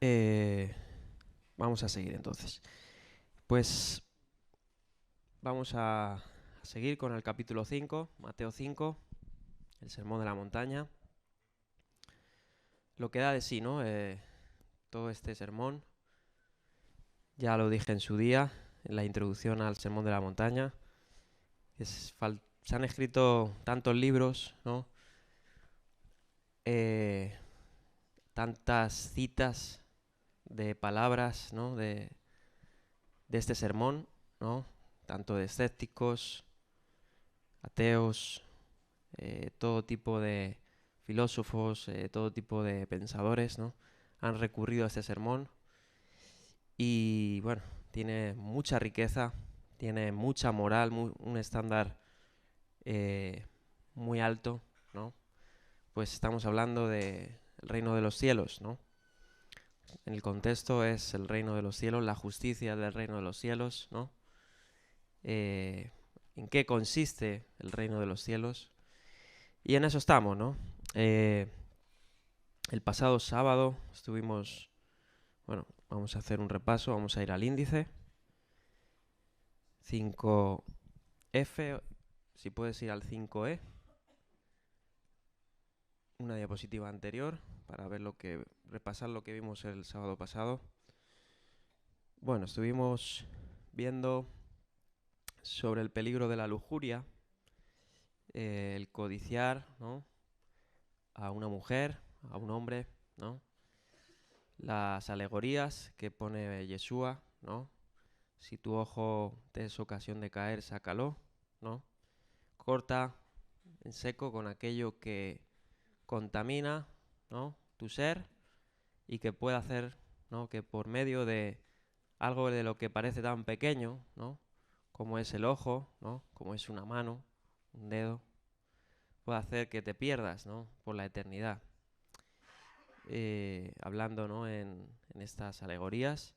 Eh, Vamos a seguir entonces. Pues vamos a seguir con el capítulo 5, Mateo 5, el Sermón de la Montaña. Lo que da de sí, ¿no? Todo este sermón, ya lo dije en su día, en la introducción al Sermón de la Montaña. Se han escrito tantos libros, ¿no? Eh, Tantas citas de palabras, ¿no? De este sermón, ¿no? Tanto de escépticos, ateos, todo tipo de filósofos, todo tipo de pensadores, ¿no? Han recurrido a este sermón y bueno, tiene mucha riqueza, tiene mucha moral, un estándar eh, muy alto, ¿no? Pues estamos hablando del reino de los cielos, ¿no? En el contexto es el reino de los cielos, la justicia del reino de los cielos, ¿no? Eh, ¿En qué consiste el reino de los cielos? Y en eso estamos, ¿no? Eh, el pasado sábado estuvimos, bueno, vamos a hacer un repaso, vamos a ir al índice 5F, si puedes ir al 5E, una diapositiva anterior para ver repasar lo que vimos el sábado pasado. Bueno, estuvimos viendo sobre el peligro de la lujuria, el codiciar, ¿no? A una mujer, a un hombre, ¿no? Las alegorías que pone Yeshua, ¿no? Si tu ojo te es ocasión de caer, sácalo, ¿no? Corta en seco con aquello que contamina, ¿no? Tu ser y que puede hacer, ¿no? Que por medio de algo de lo que parece tan pequeño, ¿no? Como es el ojo, ¿no? Como es una mano, un dedo, puede hacer que te pierdas, ¿no? Por la eternidad. Hablando, ¿no? En estas alegorías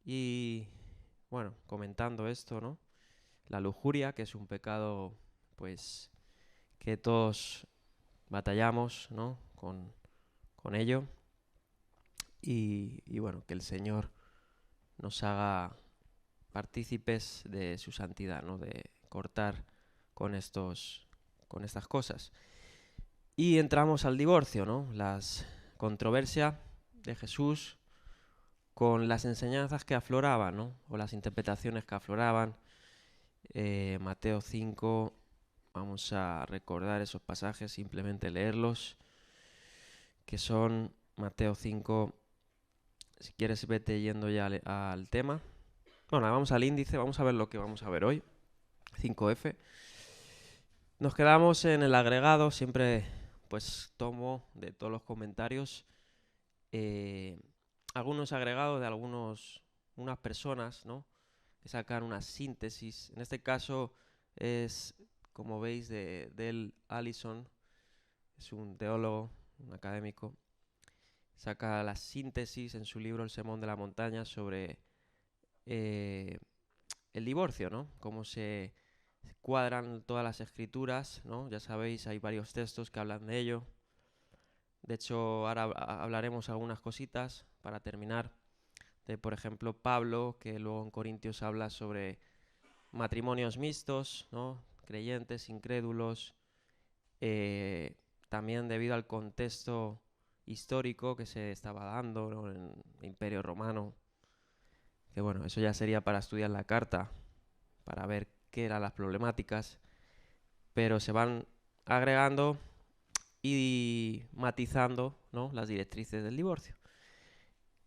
y, bueno, comentando esto, ¿no? La lujuria, que es un pecado, pues, que todos batallamos, ¿no? Con ello. Y bueno, que el Señor nos haga partícipes de su santidad, ¿no? De cortar con estas cosas. Y entramos al divorcio, ¿no? Las controversias de Jesús con las enseñanzas que afloraban, ¿no? O las interpretaciones que afloraban. Mateo 5, vamos a recordar esos pasajes, simplemente leerlos, que son Mateo 5, si quieres vete yendo ya al tema. Bueno, vamos al índice, vamos a ver lo que vamos a ver hoy, 5F. Nos quedamos en el agregado, siempre pues tomo de todos los comentarios eh, algunos agregados de unas personas, ¿no? Que sacan una síntesis. En este caso es, como veis, de Del Allison, es un teólogo, un académico. Saca la síntesis en su libro El Sermón de la Montaña sobre eh, el divorcio, ¿no? Cómo se cuadran todas las escrituras, ¿no? Ya sabéis, hay varios textos que hablan de ello. De hecho, ahora hablaremos algunas cositas para terminar. De, por ejemplo, Pablo, que luego en Corintios habla sobre matrimonios mixtos, ¿no? Creyentes, incrédulos. eh, También debido al contexto histórico que se estaba dando, ¿no? En el Imperio Romano. Que bueno, eso ya sería para estudiar la carta, para ver qué eran las problemáticas. Pero se van agregando y matizando, ¿no? Las directrices del divorcio.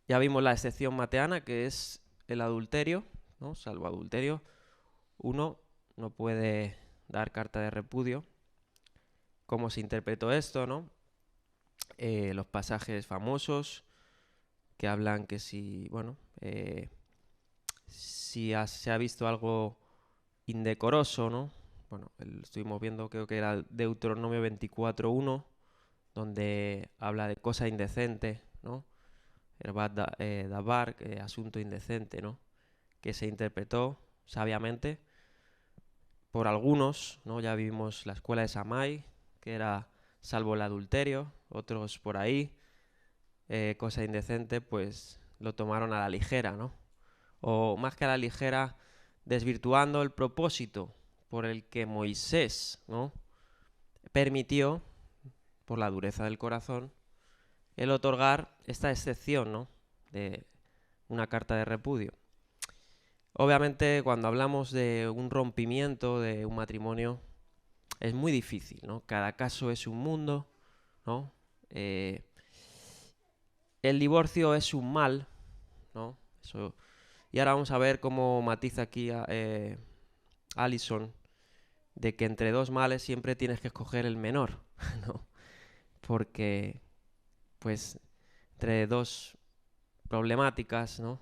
Ya vimos la excepción mateana, que es el adulterio, ¿no? Salvo adulterio, uno no puede dar carta de repudio. ¿Cómo se interpretó esto, no? Los pasajes famosos que hablan que si, bueno, si se ha visto algo indecoroso, ¿no? Bueno, estuvimos viendo, creo que era Deuteronomio 24:1, donde habla de cosa indecente, ¿no? Dabar, asunto indecente, ¿no? Que se interpretó sabiamente por algunos, ¿no? Ya vimos la escuela de Samai, que era salvo el adulterio, otros por ahí cosa indecente, pues lo tomaron a la ligera, ¿no? O más que a la ligera, desvirtuando el propósito por el que Moisés, ¿no?, permitió, por la dureza del corazón, el otorgar esta excepción, ¿no?, de una carta de repudio. Obviamente, cuando hablamos de un rompimiento de un matrimonio, es muy difícil, ¿no? Cada caso es un mundo, ¿no? El divorcio es un mal, ¿no? Y ahora vamos a ver cómo matiza aquí Allison, de que entre dos males siempre tienes que escoger el menor, ¿no? Porque, pues, entre dos problemáticas, ¿no?,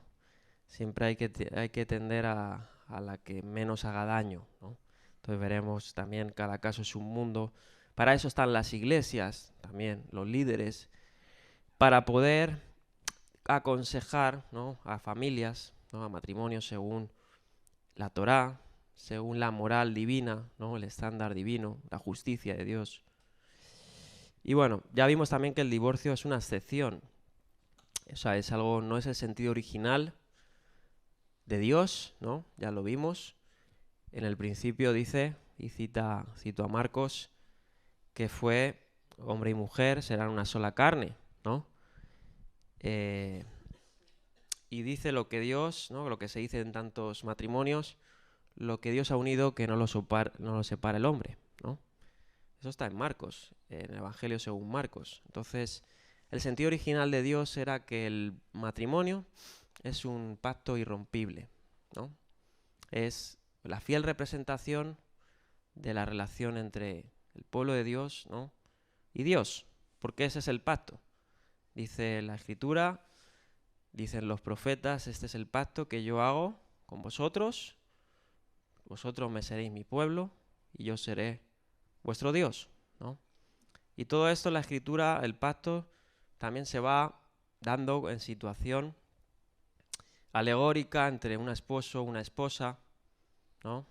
siempre hay que tender a la que menos haga daño, ¿no? Entonces veremos también, cada caso es un mundo. Para eso están las iglesias, también los líderes, para poder aconsejar, ¿no?, a familias, ¿no?, a matrimonios según la Torá, según la moral divina, ¿no?, el estándar divino, la justicia de Dios. Y bueno, ya vimos también que el divorcio es una excepción. O sea, es algo, no es el sentido original de Dios, ¿no? Ya lo vimos. En el principio dice, y cito a Marcos, que fue hombre y mujer, serán una sola carne, ¿no? Y dice lo que Dios, ¿no?, lo que se dice en tantos matrimonios, lo que Dios ha unido, que no lo separa el hombre, ¿no? Eso está en Marcos, en el Evangelio según Marcos. Entonces, el sentido original de Dios era que el matrimonio es un pacto irrompible, ¿no? Es la fiel representación de la relación entre el pueblo de Dios, ¿no?, y Dios, porque ese es el pacto. Dice la Escritura, dicen los profetas, este es el pacto que yo hago con vosotros, vosotros me seréis mi pueblo y yo seré vuestro Dios, ¿no? Y todo esto, la Escritura, el pacto, también se va dando en situación alegórica entre un esposo, una esposa, ¿no?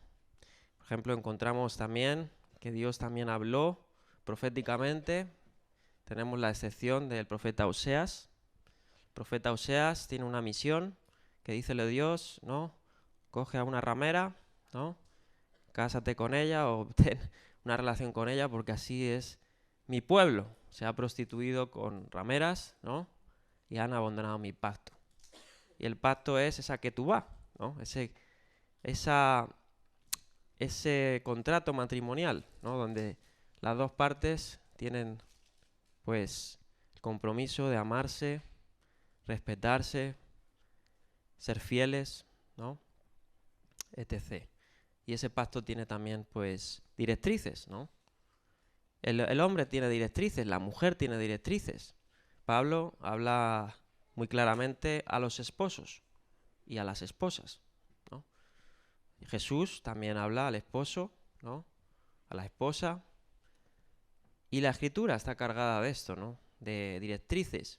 Por ejemplo, encontramos también que Dios también habló proféticamente. Tenemos la excepción del profeta Oseas. El profeta Oseas tiene una misión que dícele Dios, ¿no? Coge a una ramera, ¿no?, cásate con ella o ten una relación con ella, porque así es mi pueblo. Se ha prostituido con rameras, ¿no?, y han abandonado mi pacto. Y el pacto es esa ketubá, ¿no?, ese contrato matrimonial, ¿no?, donde las dos partes tienen, pues, el compromiso de amarse, respetarse, ser fieles, ¿no?, etc. Y ese pacto tiene también, pues, directrices, ¿no? El hombre tiene directrices, la mujer tiene directrices. Pablo habla muy claramente a los esposos y a las esposas, ¿no? Y Jesús también habla al esposo, ¿no?, a la esposa. Y la Escritura está cargada de esto, ¿no?, de directrices,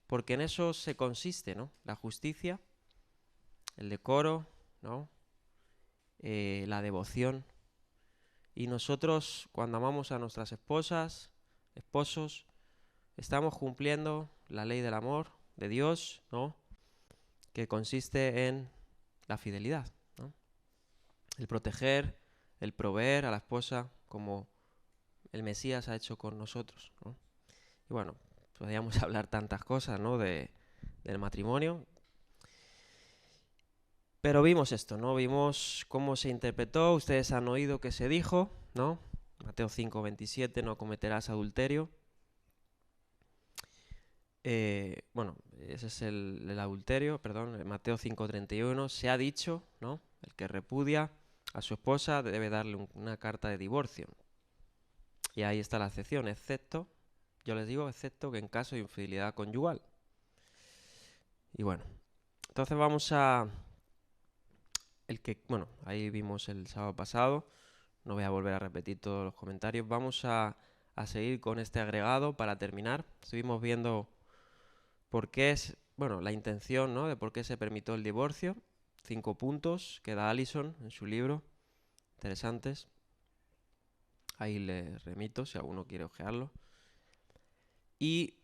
porque en eso se consiste, ¿no?, la justicia, el decoro, ¿no?, la devoción. Y nosotros, cuando amamos a nuestras esposas, esposos, estamos cumpliendo la ley del amor de Dios, ¿no?, que consiste en la fidelidad, ¿no?, el proteger, el proveer a la esposa como el Mesías ha hecho con nosotros, ¿no? Y bueno, podríamos hablar tantas cosas, ¿no?, del matrimonio. Pero vimos esto, ¿no? Vimos cómo se interpretó, ustedes han oído que se dijo, ¿no? Mateo 5:27, no cometerás adulterio. Bueno, ese es el adulterio, perdón, Mateo 5:31, se ha dicho, ¿no?, el que repudia a su esposa debe darle una carta de divorcio. Y ahí está la excepción, excepto, yo les digo, excepto que en caso de infidelidad conyugal. Y bueno, entonces vamos a bueno, ahí vimos el sábado pasado, no voy a volver a repetir todos los comentarios. Vamos a seguir con este agregado para terminar. Estuvimos viendo por qué es, bueno, la intención, ¿no?, de por qué se permitió el divorcio. 5 puntos que da Allison en su libro, interesantes. Ahí les remito si alguno quiere ojearlo. Y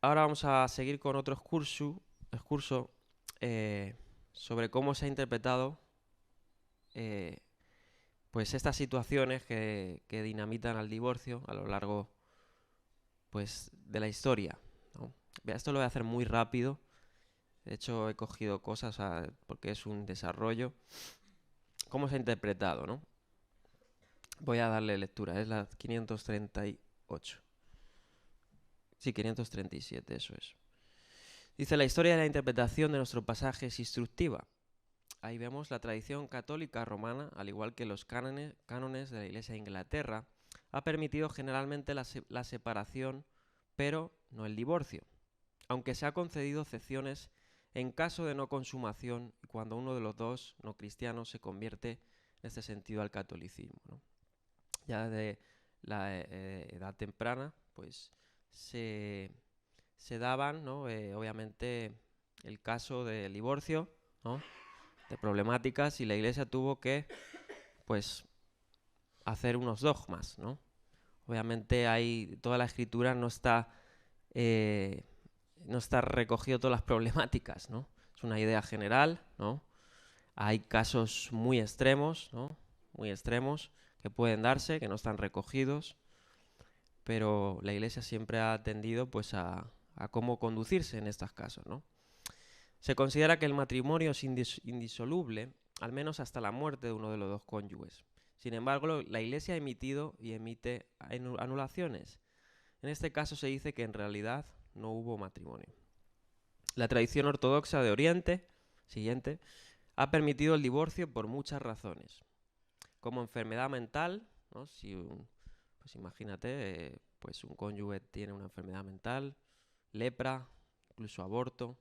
ahora vamos a seguir con otro excurso sobre cómo se ha interpretado eh, pues estas situaciones que dinamitan al divorcio a lo largo pues de la historia, ¿no? Esto lo voy a hacer muy rápido. De hecho, he cogido cosas porque es un desarrollo. ¿Cómo se ha interpretado, no? Voy a darle lectura. Es la 538. Sí, 537, eso es. Dice, la historia de la interpretación de nuestro pasaje es instructiva. Ahí vemos la tradición católica romana, al igual que los cánones de la Iglesia de Inglaterra, ha permitido generalmente la separación, pero no el divorcio, aunque se ha concedido excepciones en caso de no consumación y cuando uno de los dos no cristianos se convierte en este sentido al catolicismo, ¿no? Ya desde la edad temprana, pues se daban, ¿no? Obviamente el caso del divorcio, ¿no? De problemáticas, y la Iglesia tuvo que, pues, hacer unos dogmas, ¿no? Obviamente toda la escritura no está recogido todas las problemáticas, ¿no? Es una idea general, ¿no? Hay casos muy extremos, ¿no? Muy extremos que pueden darse, que no están recogidos, pero la Iglesia siempre ha tendido, pues, a cómo conducirse en estos casos, ¿no? Se considera que el matrimonio es indisoluble, al menos hasta la muerte de uno de los dos cónyuges. Sin embargo, la Iglesia ha emitido y emite anulaciones. En este caso se dice que en realidad no hubo matrimonio. La tradición ortodoxa de Oriente, siguiente, ha permitido el divorcio por muchas razones. Como enfermedad mental, ¿no? Pues imagínate, pues un cónyuge tiene una enfermedad mental, lepra, incluso aborto.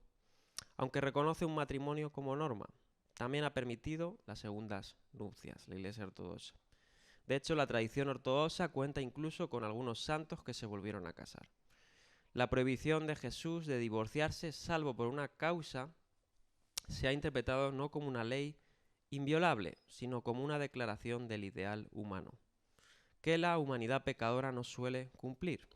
Aunque reconoce un matrimonio como norma, también ha permitido las segundas nupcias, la Iglesia ortodoxa. De hecho, la tradición ortodoxa cuenta incluso con algunos santos que se volvieron a casar. La prohibición de Jesús de divorciarse, salvo por una causa, se ha interpretado no como una ley inviolable, sino como una declaración del ideal humano, que la humanidad pecadora no suele cumplir.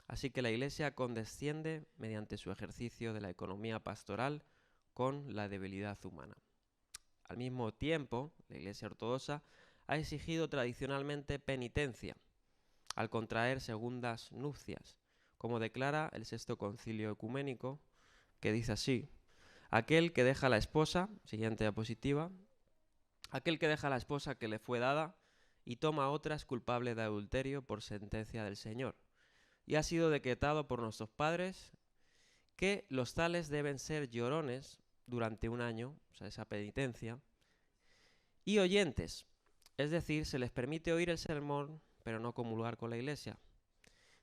Así que la Iglesia condesciende mediante su ejercicio de la economía pastoral con la debilidad humana. Al mismo tiempo, la Iglesia ortodoxa ha exigido tradicionalmente penitencia al contraer segundas nupcias, como declara el Sexto Concilio Ecuménico, que dice así: aquel que deja a la esposa, siguiente diapositiva, aquel que deja a la esposa que le fue dada y toma otra es culpable de adulterio por sentencia del Señor. Y ha sido decretado por nuestros padres que los tales deben ser llorones durante un año, o sea, esa penitencia, y oyentes, es decir, se les permite oír el sermón, pero no comulgar con la Iglesia.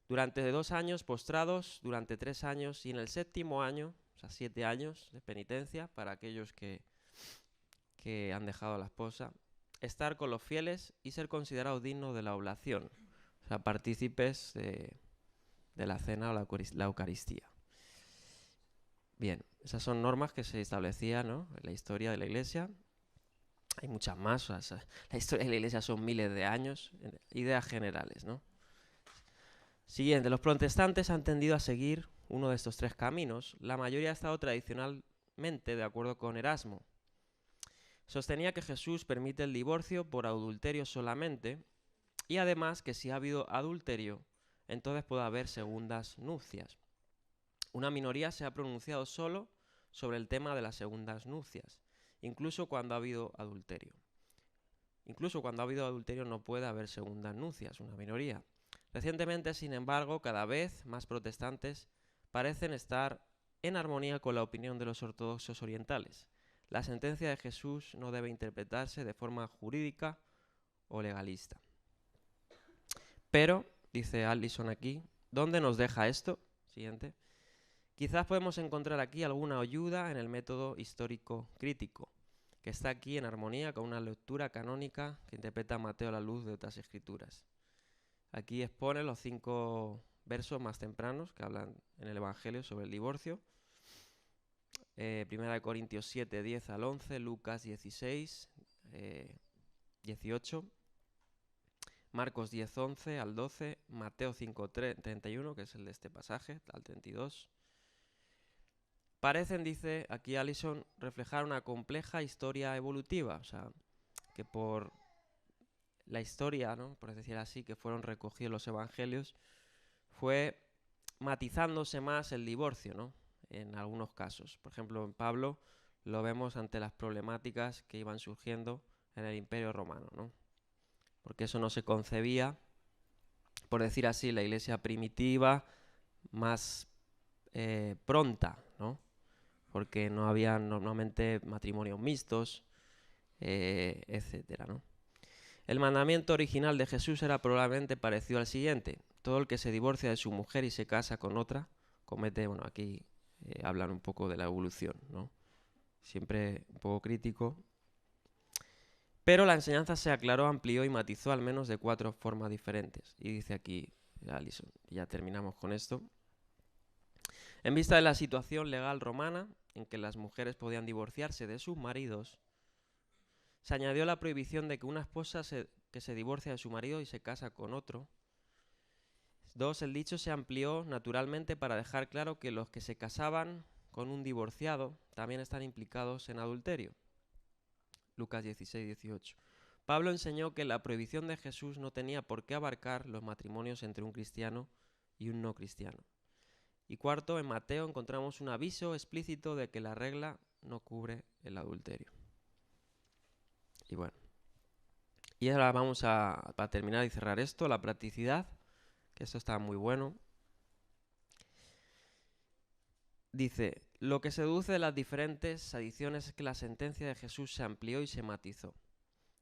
Durante 2 años postrados, durante 3 años, y en el 7º año, o sea, 7 años de penitencia para aquellos que han dejado a la esposa, estar con los fieles y ser considerados dignos de la oblación, o sea, partícipes de la cena o la Eucaristía. Bien, esas son normas que se establecían, ¿no?, en la historia de la Iglesia. Hay muchas más, o sea, la historia de la Iglesia son miles de años, ideas generales, ¿no? Siguiente, los protestantes han tendido a seguir uno de estos 3 caminos. La mayoría ha estado tradicionalmente de acuerdo con Erasmo. Sostenía que Jesús permite el divorcio por adulterio solamente, y además que si ha habido adulterio, entonces puede haber segundas nupcias. Una minoría se ha pronunciado solo sobre el tema de las segundas nupcias, incluso cuando ha habido adulterio. Incluso cuando ha habido adulterio no puede haber segundas nupcias, una minoría. Recientemente, sin embargo, cada vez más protestantes parecen estar en armonía con la opinión de los ortodoxos orientales. La sentencia de Jesús no debe interpretarse de forma jurídica o legalista. Pero, dice Allison aquí, ¿dónde nos deja esto? Siguiente. Quizás podemos encontrar aquí alguna ayuda en el método histórico crítico, que está aquí en armonía con una lectura canónica que interpreta a Mateo a la luz de otras escrituras. Aquí expone los 5 versos más tempranos que hablan en el Evangelio sobre el divorcio. 1 Corintios 7, 10 al 11, Lucas 16, 18, Marcos 10, 11 al 12, Mateo 5, 31, que es el de este pasaje, al 32, parecen, dice aquí Allison, reflejar una compleja historia evolutiva, o sea, que por la historia, ¿no?, por decir así, que fueron recogidos los evangelios, fue matizándose más el divorcio, ¿no?, en algunos casos. Por ejemplo, en Pablo lo vemos ante las problemáticas que iban surgiendo en el Imperio Romano, ¿no?, porque eso no se concebía, por decir así, la iglesia primitiva más pronta, ¿no?, porque no había normalmente matrimonios mixtos, etcétera, ¿no? El mandamiento original de Jesús era probablemente parecido al siguiente: todo el que se divorcia de su mujer y se casa con otra comete, bueno, aquí hablan un poco de la evolución, ¿no?, siempre un poco crítico, pero la enseñanza se aclaró, amplió y matizó al menos de 4 formas diferentes. Y dice aquí Allison, y ya terminamos con esto: en vista de la situación legal romana, en que las mujeres podían divorciarse de sus maridos, se añadió la prohibición de que una esposa que se divorcia de su marido y se casa con otro. 2. El dicho se amplió naturalmente para dejar claro que los que se casaban con un divorciado también están implicados en adulterio. Lucas 16, 18. Pablo enseñó que la prohibición de Jesús no tenía por qué abarcar los matrimonios entre un cristiano y un no cristiano. Y 4. En Mateo encontramos un aviso explícito de que la regla no cubre el adulterio. Y bueno, y ahora vamos para terminar y cerrar esto, la practicidad, que esto está muy bueno. Dice: lo que se deduce de las diferentes adiciones es que la sentencia de Jesús se amplió y se matizó.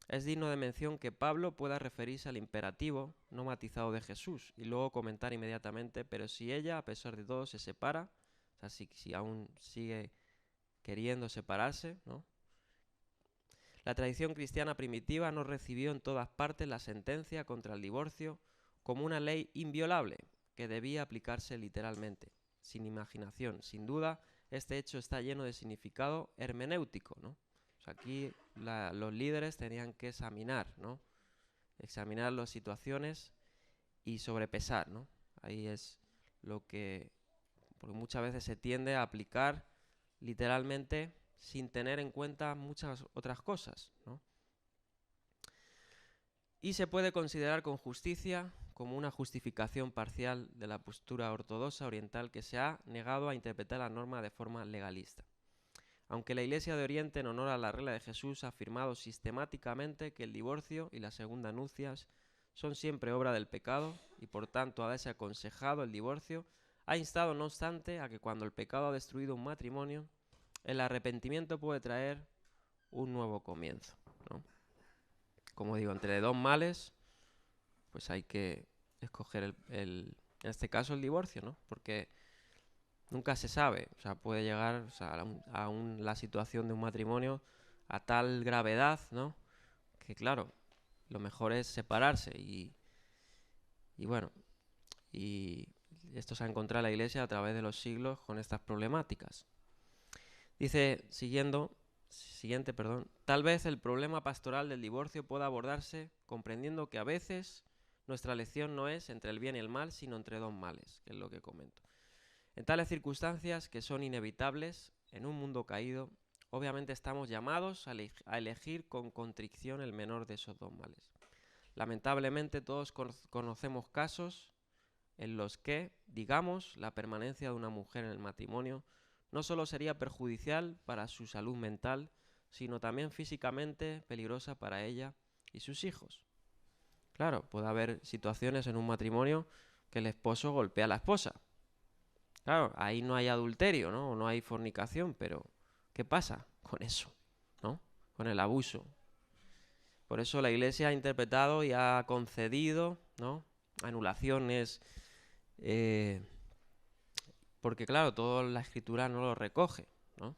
Es digno de mención que Pablo pueda referirse al imperativo no matizado de Jesús y luego comentar inmediatamente: pero si ella, a pesar de todo, se separa, o sea, si aún sigue queriendo separarse, ¿no? La tradición cristiana primitiva no recibió en todas partes la sentencia contra el divorcio como una ley inviolable que debía aplicarse literalmente, sin imaginación. Sin duda, este hecho está lleno de significado hermenéutico, ¿no? O sea, aquí los líderes tenían que examinar, ¿no?, examinar las situaciones y sobrepesar, ¿no? Ahí es lo que, porque muchas veces se tiende a aplicar literalmente sin tener en cuenta muchas otras cosas, ¿no? Y se puede considerar con justicia como una justificación parcial de la postura ortodoxa oriental que se ha negado a interpretar la norma de forma legalista. Aunque la Iglesia de Oriente, en honor a la regla de Jesús, ha afirmado sistemáticamente que el divorcio y las segundas nupcias son siempre obra del pecado y por tanto ha desaconsejado el divorcio, ha instado no obstante a que cuando el pecado ha destruido un matrimonio, el arrepentimiento puede traer un nuevo comienzo, ¿no? Como digo, entre 2 males, pues hay que escoger en este caso el divorcio, ¿no? Porque nunca se sabe, o sea, puede llegar, o sea, la situación de un matrimonio a tal gravedad, ¿no?, que claro, lo mejor es separarse y bueno, y esto se ha encontrado la Iglesia a través de los siglos con estas problemáticas. Dice, siguiente, tal vez el problema pastoral del divorcio pueda abordarse comprendiendo que a veces nuestra elección no es entre el bien y el mal, sino entre 2 males, que es lo que comento. En tales circunstancias, que son inevitables en un mundo caído, obviamente estamos llamados a elegir con contrición el menor de esos 2 males. Lamentablemente todos conocemos casos en los que, digamos, la permanencia de una mujer en el matrimonio no solo sería perjudicial para su salud mental, sino también físicamente peligrosa para ella y sus hijos. Claro, puede haber situaciones en un matrimonio que el esposo golpea a la esposa. Claro, ahí no hay adulterio, ¿no? O no hay fornicación, pero ¿qué pasa con eso, ¿no?, con el abuso? Por eso la Iglesia ha interpretado y ha concedido, ¿no?, anulaciones, porque claro, toda la Escritura no lo recoge, ¿no?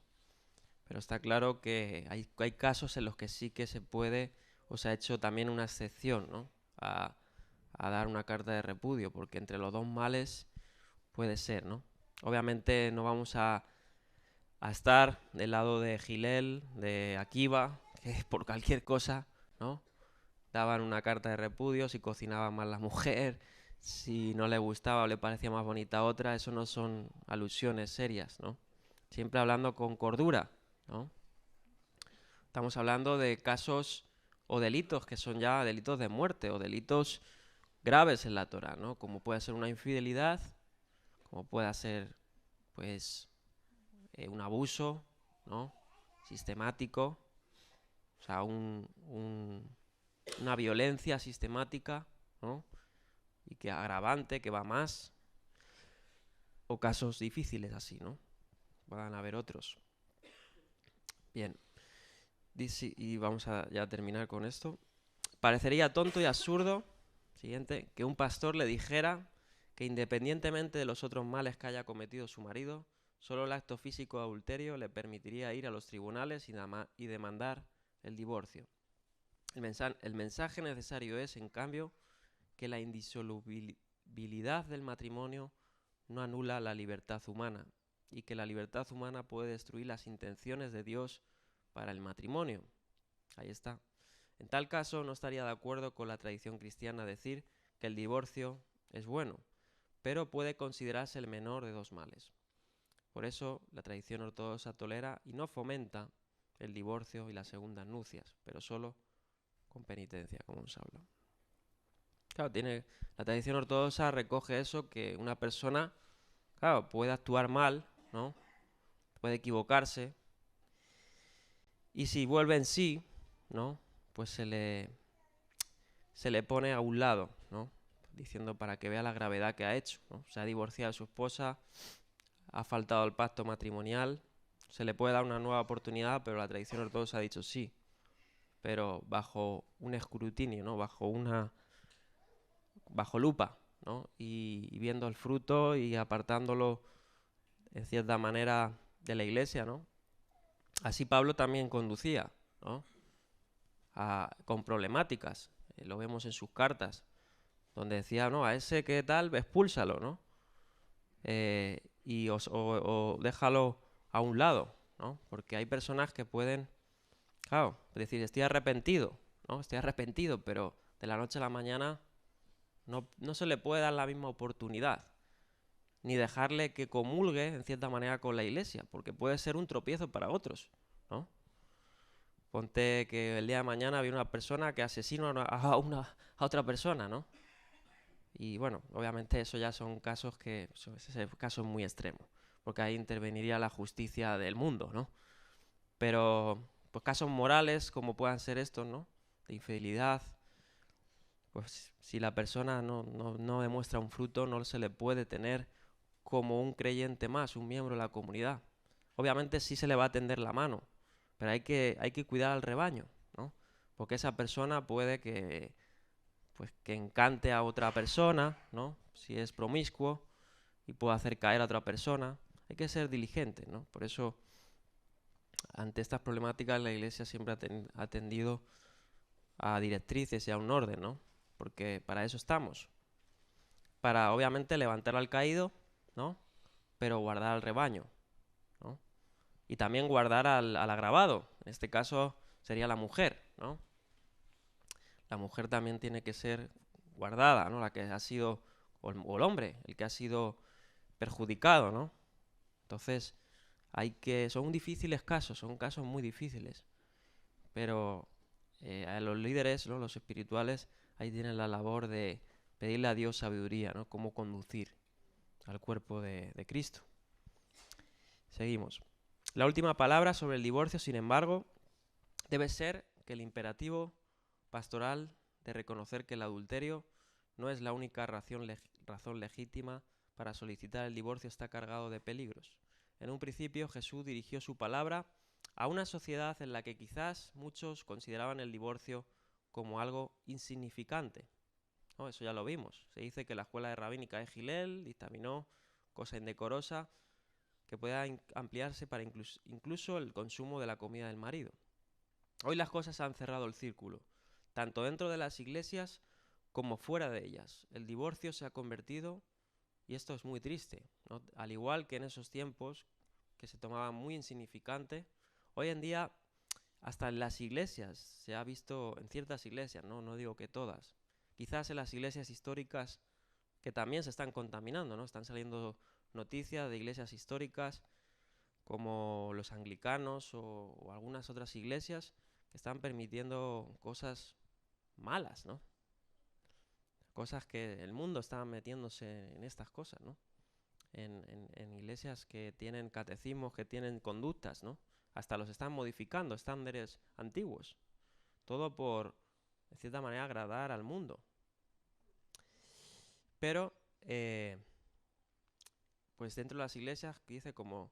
Pero está claro que hay casos en los que sí que se puede, o se ha hecho también una excepción, ¿no?, a dar una carta de repudio, porque entre los 2 males puede ser, ¿no? Obviamente no vamos a estar del lado de Gilel, de Akiva, que por cualquier cosa, ¿no?, daban una carta de repudio, si cocinaba mal la mujer, si no le gustaba o le parecía más bonita otra. Eso no son alusiones serias, ¿no?, siempre hablando con cordura, ¿no? Estamos hablando de casos o delitos que son ya delitos de muerte o delitos graves en la Torá, ¿no? Como puede ser una infidelidad, como puede ser, pues, un abuso, ¿no? Sistemático, o sea, una violencia sistemática, ¿no? Y que agravante, que va más, o casos difíciles así, ¿no? Van a haber otros. Bien, dice, y vamos a ya terminar con esto. Parecería tonto y absurdo, siguiente, que un pastor le dijera que independientemente de los otros males que haya cometido su marido, solo el acto físico de adulterio le permitiría ir a los tribunales y demandar el divorcio. El mensaje necesario es, en cambio, que la indisolubilidad del matrimonio no anula la libertad humana y que la libertad humana puede destruir las intenciones de Dios para el matrimonio. Ahí está. En tal caso, no estaría de acuerdo con la tradición cristiana decir que el divorcio es bueno, pero puede considerarse el menor de dos males. Por eso, la tradición ortodoxa tolera y no fomenta el divorcio y las segundas nupcias, pero solo con penitencia, como hemos hablado. Claro, la tradición ortodoxa recoge eso, que una persona, claro, puede actuar mal, ¿no? Puede equivocarse, y si vuelve en sí, ¿no? Pues se le pone a un lado, ¿no? Diciendo para que vea la gravedad que ha hecho, ¿no? Se ha divorciado de su esposa, ha faltado el pacto matrimonial, se le puede dar una nueva oportunidad, pero la tradición ortodoxa ha dicho sí, pero bajo un escrutinio, ¿no? Bajo lupa, ¿no? Y viendo el fruto y apartándolo en cierta manera de la iglesia, ¿no? Así Pablo también conducía, ¿no? Con problemáticas, lo vemos en sus cartas, donde decía, no, a ese que tal, expúlsalo, ¿no? O déjalo a un lado, ¿no? Porque hay personas que pueden, claro, decir, estoy arrepentido, ¿no? Estoy arrepentido, pero de la noche a la mañana no se le puede dar la misma oportunidad, ni dejarle que comulgue en cierta manera con la iglesia, porque puede ser un tropiezo para otros, ¿no? Ponte que el día de mañana viene una persona que asesina a otra persona, ¿no? Y bueno, obviamente eso ya son casos ese caso es muy extremo, porque ahí interveniría la justicia del mundo, ¿no? Pero pues casos morales como puedan ser estos, ¿no? De infidelidad, pues si la persona no demuestra un fruto, no se le puede tener como un creyente más, un miembro de la comunidad. Obviamente sí se le va a tender la mano, pero hay que cuidar al rebaño, ¿no? Porque esa persona puede que encante a otra persona, ¿no? Si es promiscuo y puede hacer caer a otra persona. Hay que ser diligente, ¿no? Por eso, ante estas problemáticas, la Iglesia siempre ha tendido a directrices y a un orden, ¿no? Porque para eso estamos. Para, obviamente, levantar al caído, ¿no? Pero guardar al rebaño, ¿no? Y también guardar al agravado. En este caso sería la mujer, ¿no? La mujer también tiene que ser guardada, ¿no? La que ha sido, o el hombre, el que ha sido perjudicado, ¿no? Entonces, son difíciles casos, son casos muy difíciles, pero a los líderes, ¿no? Los espirituales, ahí tienen la labor de pedirle a Dios sabiduría, ¿no? Cómo conducir al cuerpo de Cristo. Seguimos. La última palabra sobre el divorcio, sin embargo, debe ser que el imperativo pastoral de reconocer que el adulterio no es la única razón legítima para solicitar el divorcio está cargado de peligros. En un principio Jesús dirigió su palabra a una sociedad en la que quizás muchos consideraban el divorcio como algo insignificante. ¿No? Eso ya lo vimos. Se dice que la escuela rabínica de Gilel dictaminó cosa indecorosa que pueda ampliarse para incluso el consumo de la comida del marido. Hoy las cosas han cerrado el círculo, tanto dentro de las iglesias como fuera de ellas. El divorcio se ha convertido, y esto es muy triste, ¿no? Al igual que en esos tiempos que se tomaba muy insignificante, hoy en día hasta en las iglesias se ha visto, en ciertas iglesias, no digo que todas, quizás en las iglesias históricas que también se están contaminando, ¿no? Están saliendo noticias de iglesias históricas como los anglicanos o algunas otras iglesias que están permitiendo cosas malas, ¿no? Cosas que el mundo está metiéndose en estas cosas, ¿no? En iglesias que tienen catecismos, que tienen conductas, ¿no? Hasta los están modificando, estándares antiguos. Todo por, de cierta manera, agradar al mundo. Pero, pues dentro de las iglesias, dice como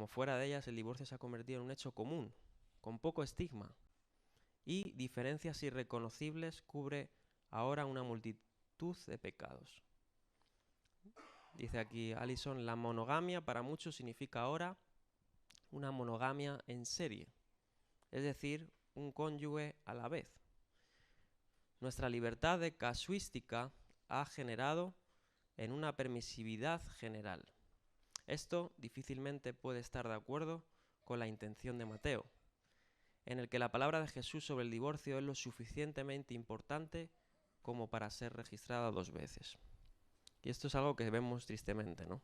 fuera de ellas, el divorcio se ha convertido en un hecho común, con poco estigma. Y diferencias irreconocibles cubre ahora una multitud de pecados. Dice aquí Allison, la monogamia para muchos significa ahora una monogamia en serie, es decir, un cónyuge a la vez. Nuestra libertad de casuística ha generado en una permisividad general. Esto difícilmente puede estar de acuerdo con la intención de Mateo, en el que la palabra de Jesús sobre el divorcio es lo suficientemente importante como para ser registrada 2 veces. Y esto es algo que vemos tristemente, ¿no?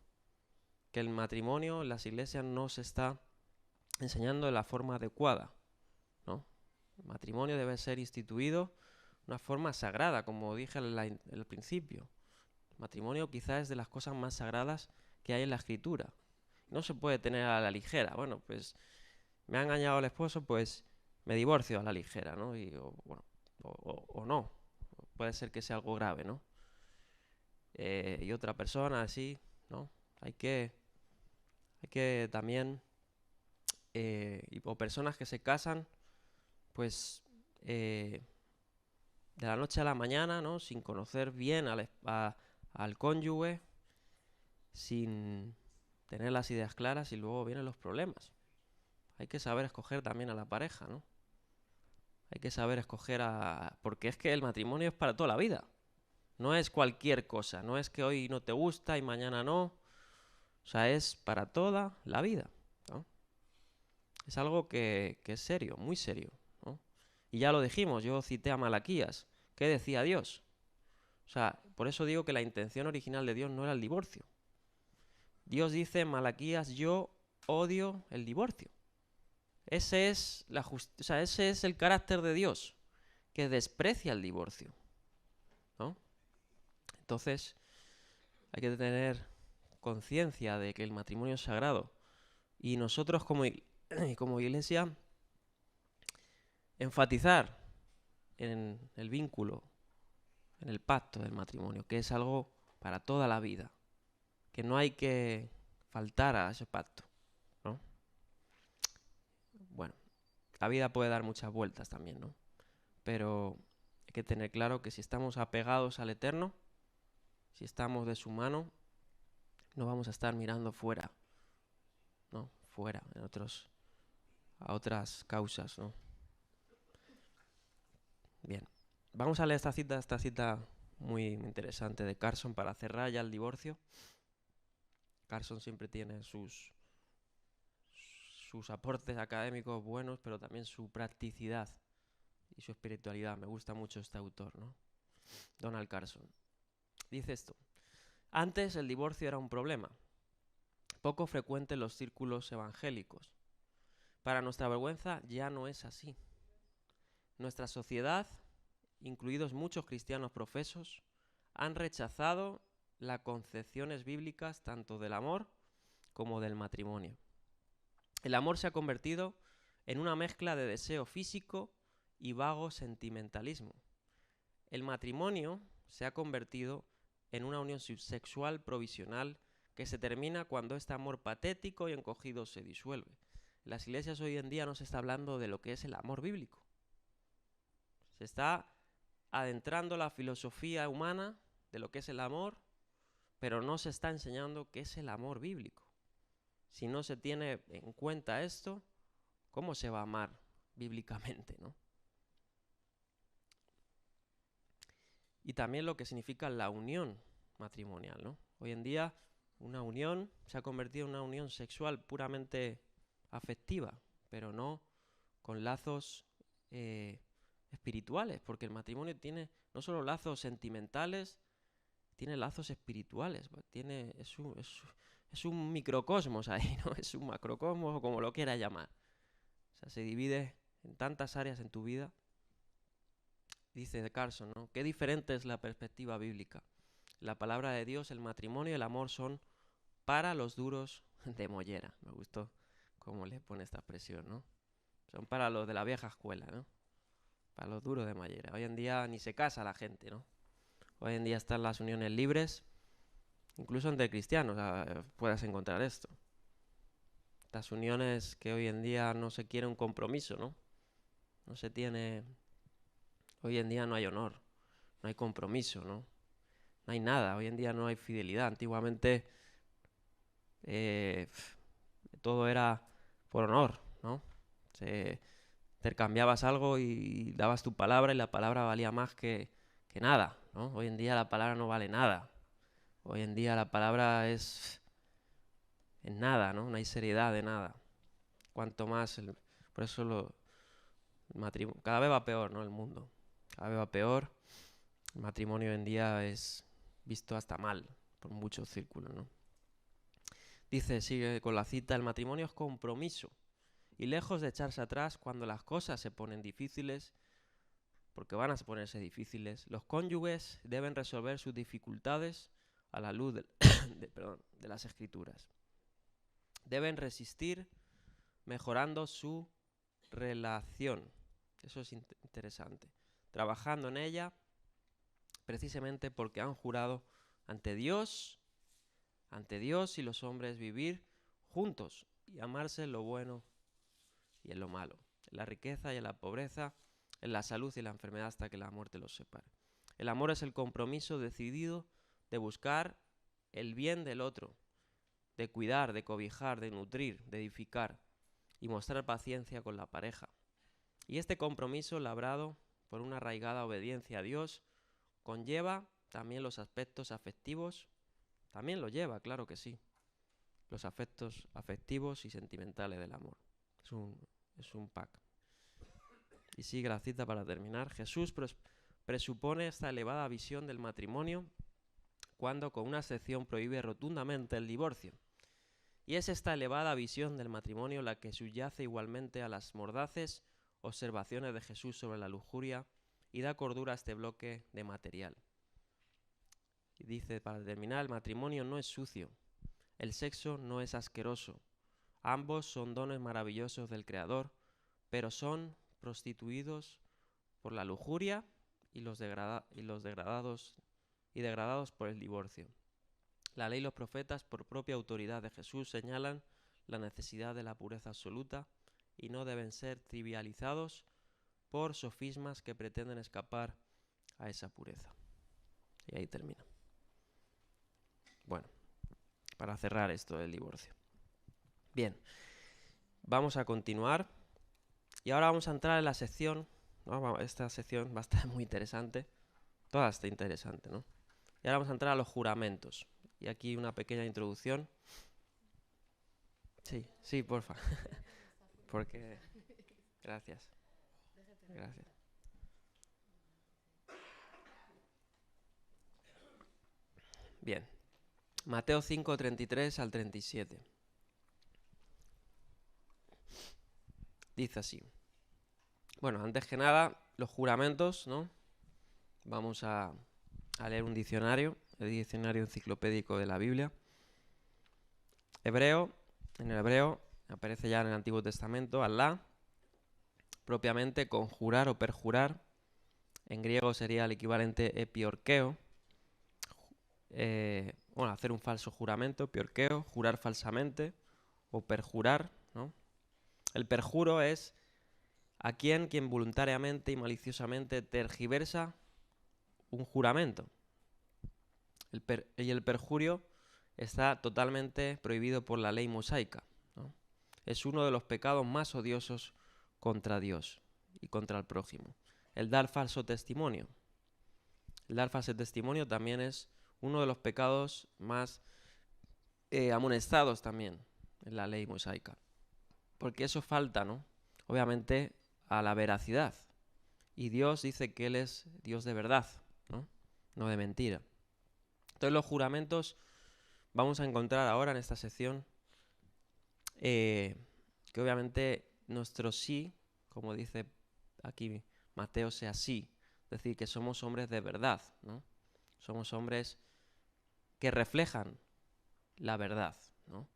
Que el matrimonio en las iglesias no se está enseñando de la forma adecuada, ¿no? El matrimonio debe ser instituido de una forma sagrada, como dije al principio. El matrimonio quizás es de las cosas más sagradas que hay en la Escritura. No se puede tener a la ligera. Bueno, pues me ha engañado el esposo, pues me divorcio a la ligera, ¿no? O no. Puede ser que sea algo grave, ¿no? Y otra persona así, ¿no? Hay que también, o personas que se casan, pues de la noche a la mañana, ¿no? Sin conocer bien al cónyuge, sin tener las ideas claras y luego vienen los problemas. Hay que saber escoger también a la pareja, ¿no? Hay que saber escoger porque es que el matrimonio es para toda la vida. No es cualquier cosa, no es que hoy no te gusta y mañana no. O sea, es para toda la vida, ¿no? Es algo que es serio, muy serio, ¿no? Y ya lo dijimos, yo cité a Malaquías. ¿Qué decía Dios? O sea, por eso digo que la intención original de Dios no era el divorcio. Dios dice en Malaquías, yo odio el divorcio. Ese es ese es el carácter de Dios, que desprecia el divorcio, ¿no? Entonces, hay que tener conciencia de que el matrimonio es sagrado. Y nosotros como iglesia, enfatizar en el vínculo, en el pacto del matrimonio, que es algo para toda la vida, que no hay que faltar a ese pacto, ¿no? Bueno, la vida puede dar muchas vueltas también, ¿no? Pero hay que tener claro que si estamos apegados al Eterno, si estamos de su mano, no vamos a estar mirando fuera, ¿no? Fuera, a otras causas, ¿no? Bien, vamos a leer esta cita muy interesante de Carson para cerrar ya el divorcio. Carson siempre tiene sus aportes académicos buenos, pero también su practicidad y su espiritualidad. Me gusta mucho este autor, ¿no? Donald Carson. Dice esto: antes el divorcio era un problema, poco frecuente en los círculos evangélicos. Para nuestra vergüenza ya no es así. Nuestra sociedad, incluidos muchos cristianos profesos, han rechazado las concepciones bíblicas tanto del amor como del matrimonio. El amor se ha convertido en una mezcla de deseo físico y vago sentimentalismo. El matrimonio se ha convertido en una unión sexual provisional que se termina cuando este amor patético y encogido se disuelve. En las iglesias hoy en día no se está hablando de lo que es el amor bíblico. Se está adentrando la filosofía humana de lo que es el amor, pero no se está enseñando qué es el amor bíblico. Si no se tiene en cuenta esto, ¿cómo se va a amar bíblicamente, no? Y también lo que significa la unión matrimonial, ¿no? Hoy en día una unión se ha convertido en una unión sexual puramente afectiva, pero no con lazos espirituales, porque el matrimonio tiene no solo lazos sentimentales, tiene lazos espirituales, es un microcosmos ahí, ¿no? Es un macrocosmos o como lo quieras llamar. O sea, se divide en tantas áreas en tu vida. Dice de Carson, ¿no? Qué diferente es la perspectiva bíblica. La palabra de Dios, el matrimonio y el amor son para los duros de mollera. Me gustó cómo le pone esta expresión, ¿no? Son para los de la vieja escuela, ¿no? Para los duros de mollera. Hoy en día ni se casa la gente, ¿no? Hoy en día están las uniones libres, incluso entre cristianos puedes encontrar esto. Estas uniones que hoy en día no se quiere un compromiso, ¿no? No se tiene... Hoy en día no hay honor, no hay compromiso, ¿no? No hay nada, hoy en día no hay fidelidad. Antiguamente eh, todo era por honor, ¿no? Intercambiabas algo y dabas tu palabra y la palabra valía más que nada, ¿no? Hoy en día la palabra no vale nada. Hoy en día la palabra es nada, ¿no? No hay seriedad de nada. Cuanto más, por eso el matrimonio, cada vez va peor, ¿no? El mundo, cada vez va peor. El matrimonio hoy en día es visto hasta mal por muchos círculos, ¿no? Dice, sigue con la cita, el matrimonio es compromiso. Y lejos de echarse atrás cuando las cosas se ponen difíciles, porque van a ponerse difíciles, los cónyuges deben resolver sus dificultades a la luz de las escrituras. Deben resistir mejorando su relación. Eso es interesante. Trabajando en ella precisamente porque han jurado ante Dios y los hombres vivir juntos y amarse en lo bueno y en lo malo, en la riqueza y en la pobreza, en la salud y la enfermedad hasta que la muerte los separe. El amor es el compromiso decidido de buscar el bien del otro, de cuidar, de cobijar, de nutrir, de edificar y mostrar paciencia con la pareja. Y este compromiso, labrado por una arraigada obediencia a Dios, conlleva también los aspectos afectivos, también lo lleva, claro que sí, los afectos afectivos y sentimentales del amor. Es un pack. Y sigue la cita para terminar. Jesús presupone esta elevada visión del matrimonio cuando con una excepción prohíbe rotundamente el divorcio. Y es esta elevada visión del matrimonio la que subyace igualmente a las mordaces observaciones de Jesús sobre la lujuria y da cordura a este bloque de material. Y dice, para terminar, el matrimonio no es sucio, el sexo no es asqueroso, ambos son dones maravillosos del Creador, pero son prostituidos por la lujuria y degradados por el divorcio. La ley y los profetas, por propia autoridad de Jesús, señalan la necesidad de la pureza absoluta y no deben ser trivializados por sofismas que pretenden escapar a esa pureza. Y ahí termina. Bueno, para cerrar esto del divorcio. Bien, vamos a continuar y ahora vamos a entrar en la sección, ¿no? Esta sección va a estar muy interesante, toda está interesante, ¿no? Y ahora vamos a entrar a los juramentos. Y aquí una pequeña introducción. Sí, porfa. Porque... Gracias. Gracias. Bien. Mateo 5, 33 al 37. Dice así. Bueno, antes que nada, los juramentos, ¿no? Vamos a leer un diccionario, el diccionario enciclopédico de la Biblia. En el hebreo, aparece ya en el Antiguo Testamento, Alá, propiamente conjurar o perjurar. En griego sería el equivalente epiorkeo. Hacer un falso juramento, epiorkeo, jurar falsamente o perjurar, ¿no? El perjuro es a quien voluntariamente y maliciosamente tergiversa un juramento. Y el perjurio está totalmente prohibido por la ley mosaica, ¿no? Es uno de los pecados más odiosos contra Dios y contra el prójimo. El dar falso testimonio. El dar falso testimonio también es uno de los pecados más amonestados también en la ley mosaica. Porque eso falta, ¿no? Obviamente a la veracidad. Y Dios dice que Él es Dios de verdad, ¿no? No de mentira. Entonces los juramentos vamos a encontrar ahora en esta sección que obviamente nuestro sí, como dice aquí Mateo, sea sí, es decir, que somos hombres de verdad, ¿no? Somos hombres que reflejan la verdad, ¿no?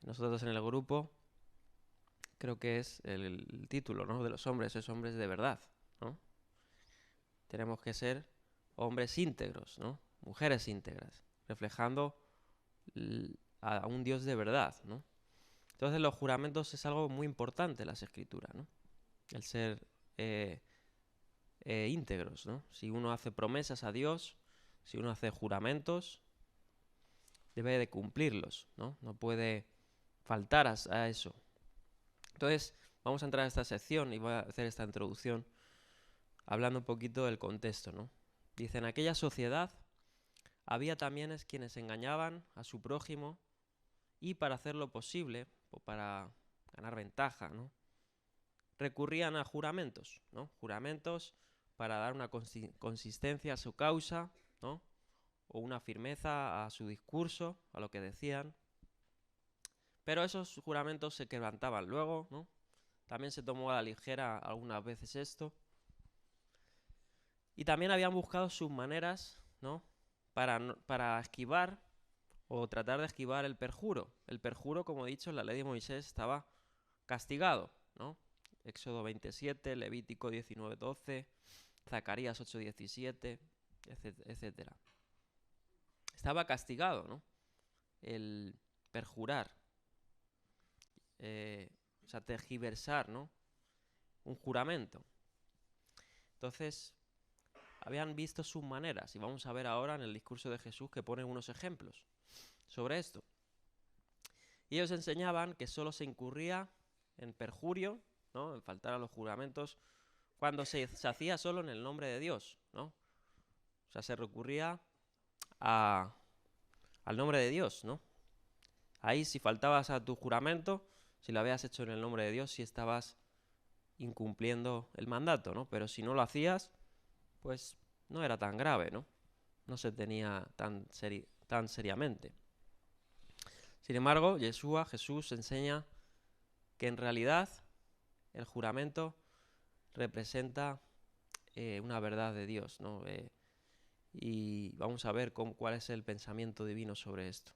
Nosotros en el grupo, creo que es el título, ¿no?, de los hombres, es hombres de verdad, ¿no? Tenemos que ser hombres íntegros, ¿no? Mujeres íntegras, reflejando a un Dios de verdad, ¿no? Entonces los juramentos es algo muy importante en las escrituras, ¿no? El ser íntegros, ¿no? Si uno hace promesas a Dios, si uno hace juramentos, debe de cumplirlos, ¿no? No puede faltar a eso. Entonces, vamos a entrar a esta sección y voy a hacer esta introducción hablando un poquito del contexto, ¿no? Dice, en aquella sociedad había también quienes engañaban a su prójimo y para hacer lo posible, o para ganar ventaja, ¿no?, recurrían a juramentos, ¿no? Juramentos para dar una consistencia a su causa, ¿no?, o una firmeza a su discurso, a lo que decían. Pero esos juramentos se quebrantaban luego, ¿no? También se tomó a la ligera algunas veces esto. Y también habían buscado sus maneras, ¿no?, para esquivar o tratar de esquivar el perjuro. El perjuro, como he dicho, en la ley de Moisés estaba castigado, ¿no? Éxodo 27, Levítico 19:12, Zacarías 8:17, etc. Estaba castigado, ¿no?, el perjurar, o sea, tergiversar, ¿no?, un juramento. Entonces, habían visto sus maneras y vamos a ver ahora en el discurso de Jesús que pone unos ejemplos sobre esto. Y ellos enseñaban que solo se incurría en perjurio, ¿no?, en faltar a los juramentos, cuando se hacía solo en el nombre de Dios, ¿no? O sea, se recurría al nombre de Dios, ¿no? Ahí si faltabas a tu juramento, si lo habías hecho en el nombre de Dios, sí estabas incumpliendo el mandato, ¿no? Pero si no lo hacías, pues no era tan grave, ¿no? No se tenía tan seriamente. Sin embargo, Jesús enseña que en realidad el juramento representa una verdad de Dios, ¿no? Y vamos a ver cuál es el pensamiento divino sobre esto.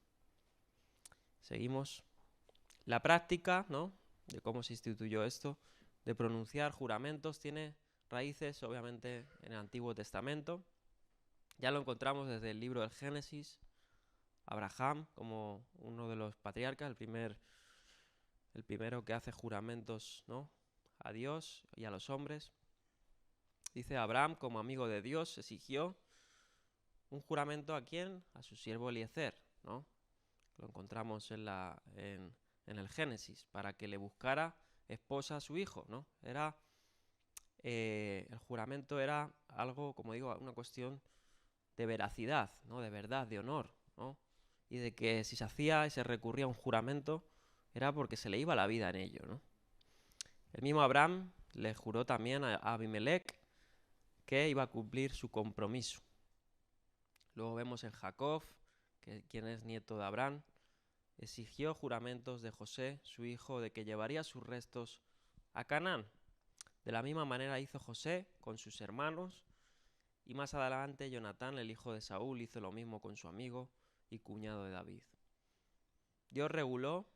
Seguimos. La práctica, ¿no?, de cómo se instituyó esto, de pronunciar juramentos, tiene raíces, obviamente, en el Antiguo Testamento. Ya lo encontramos desde el libro del Génesis. Abraham, como uno de los patriarcas, el primero que hace juramentos, ¿no?, a Dios y a los hombres. Dice, Abraham, como amigo de Dios, exigió un juramento ¿a quién? A su siervo Eliezer, ¿no? Lo encontramos en el Génesis, para que le buscara esposa a su hijo, ¿no? El juramento era algo, como digo, una cuestión de veracidad, ¿no?, de verdad, de honor, ¿no?, y de que si se hacía y se recurría a un juramento era porque se le iba la vida en ello, ¿no? El mismo Abraham le juró también a Abimelech que iba a cumplir su compromiso. Luego vemos en Jacob, quien es nieto de Abraham, exigió juramentos de José, su hijo, de que llevaría sus restos a Canaán. De la misma manera hizo José con sus hermanos, y más adelante Jonatán, el hijo de Saúl, hizo lo mismo con su amigo y cuñado de David. Dios reguló,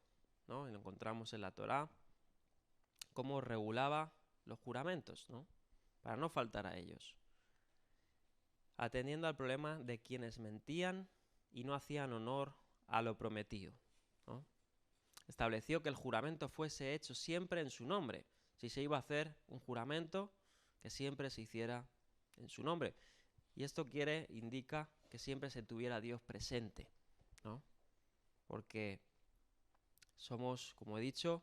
¿no?, y lo encontramos en la Torá, cómo regulaba los juramentos, ¿no?, para no faltar a ellos, atendiendo al problema de quienes mentían y no hacían honor a lo prometido, ¿no? Estableció que el juramento fuese hecho siempre en su nombre. Si se iba a hacer un juramento, que siempre se hiciera en su nombre. Y esto indica que siempre se tuviera a Dios presente, ¿no? Porque somos, como he dicho,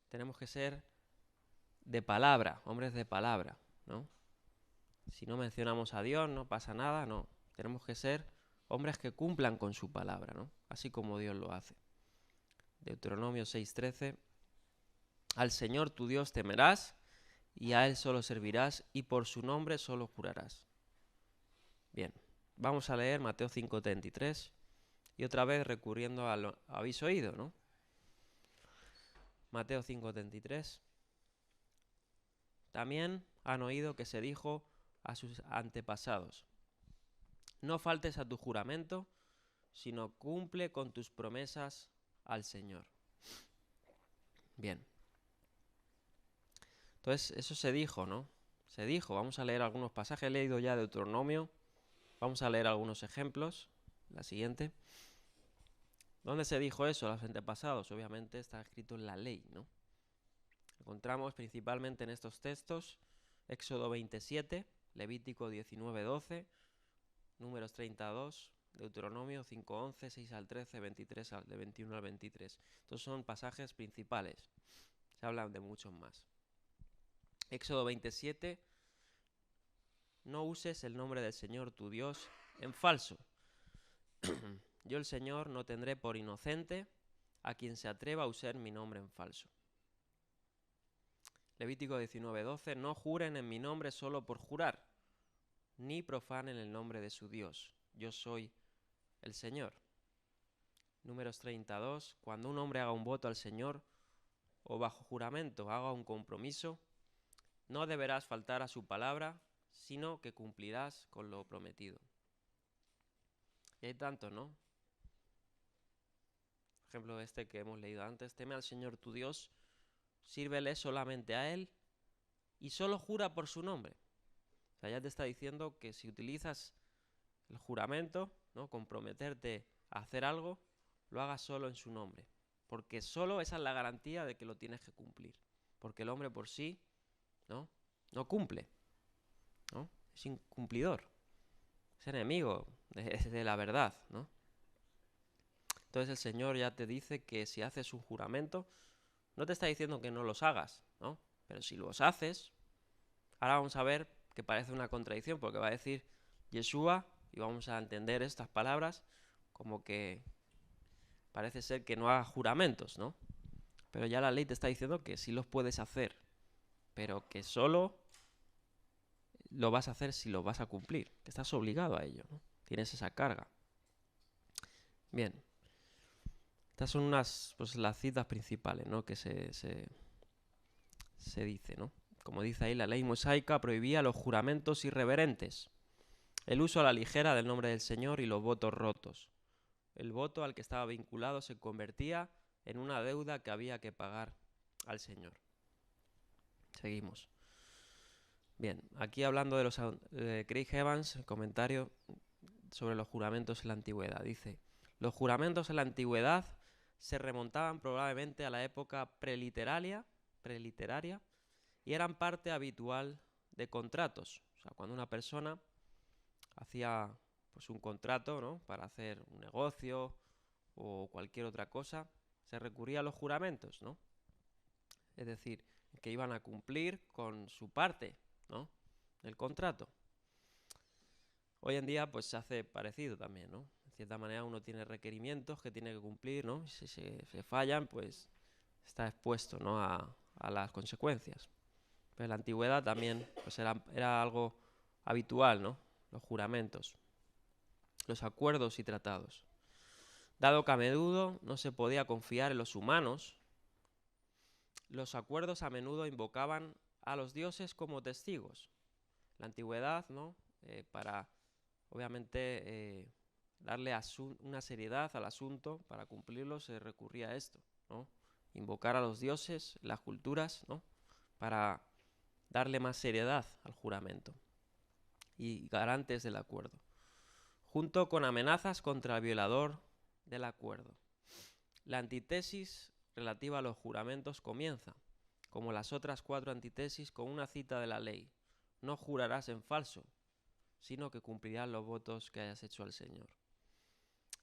tenemos que ser de palabra, hombres de palabra, ¿no? Si no mencionamos a Dios, no pasa nada, no. Tenemos que ser hombres que cumplan con su palabra, ¿no?, así como Dios lo hace. Deuteronomio 6:13, al Señor tu Dios temerás, y a Él solo servirás, y por su nombre solo jurarás. Bien, vamos a leer Mateo 5:33. Y otra vez recurriendo a lo habéis oído, ¿no? Mateo 5:33. También han oído que se dijo a sus antepasados: no faltes a tu juramento, sino cumple con tus promesas al Señor. Bien. Entonces, eso se dijo, ¿no? Se dijo. Vamos a leer algunos pasajes. He leído ya Deuteronomio. Vamos a leer algunos ejemplos. La siguiente. ¿Dónde se dijo eso a los antepasados? Obviamente está escrito en la ley, ¿no? Encontramos principalmente en estos textos: Éxodo 27, Levítico 19:12, Números 32, Deuteronomio 5:11, 6 al 13, 23 de 21 al 23. Estos son pasajes principales. Se hablan de muchos más. Éxodo 27: no uses el nombre del Señor tu Dios en falso. Yo el Señor no tendré por inocente a quien se atreva a usar mi nombre en falso. Levítico 19:12: no juren en mi nombre solo por jurar, ni profanen el nombre de su Dios. Yo soy el Señor. Números 32: cuando un hombre haga un voto al Señor o bajo juramento haga un compromiso, no deberás faltar a su palabra, sino que cumplirás con lo prometido. Y hay tanto, ¿no? Por ejemplo, este que hemos leído antes: teme al Señor tu Dios, sírvele solamente a Él y solo jura por su nombre. O sea, ya te está diciendo que si utilizas el juramento, ¿no?, comprometerte a hacer algo, lo hagas solo en su nombre. Porque solo esa es la garantía de que lo tienes que cumplir. Porque el hombre por sí, ¿no?, no cumple, ¿no? Es incumplidor. Es enemigo de la verdad, ¿no? Entonces el Señor ya te dice que si haces un juramento, no te está diciendo que no los hagas, ¿no? Pero si los haces, ahora vamos a ver que parece una contradicción, porque va a decir Yeshua, y vamos a entender estas palabras como que parece ser que no hagas juramentos, ¿no? Pero ya la ley te está diciendo que sí los puedes hacer, pero que solo lo vas a hacer si lo vas a cumplir, que estás obligado a ello, ¿no? Tienes esa carga. Bien. Estas son las citas principales, ¿no?, que se dice, ¿no? Como dice ahí, la ley mosaica prohibía los juramentos irreverentes, el uso a la ligera del nombre del Señor y los votos rotos. El voto al que estaba vinculado se convertía en una deuda que había que pagar al Señor. Seguimos. Bien, aquí hablando de los Craig Evans, el comentario sobre los juramentos en la antigüedad. Dice: los juramentos en la antigüedad se remontaban probablemente a la época preliteraria y eran parte habitual de contratos. O sea, cuando una persona hacía pues un contrato, ¿no?, para hacer un negocio o cualquier otra cosa, se recurría a los juramentos, ¿no? Es decir, que iban a cumplir con su parte, ¿no?, del contrato. Hoy en día pues se hace parecido también, ¿no? De cierta manera uno tiene requerimientos que tiene que cumplir, ¿no? Y si se fallan, pues está expuesto, ¿no?, a las consecuencias. Pero en la antigüedad también pues era algo habitual, ¿no?, los juramentos, los acuerdos y tratados. Dado que a menudo no se podía confiar en los humanos, los acuerdos a menudo invocaban a los dioses como testigos. La antigüedad, ¿no?, para obviamente darle una seriedad al asunto, para cumplirlo se recurría a esto, ¿no? Invocar a los dioses, las culturas, ¿no?, para darle más seriedad al juramento y garantes del acuerdo, junto con amenazas contra el violador del acuerdo. La antítesis relativa a los juramentos comienza, como las otras 4 antítesis, con una cita de la ley: no jurarás en falso, sino que cumplirás los votos que hayas hecho al Señor.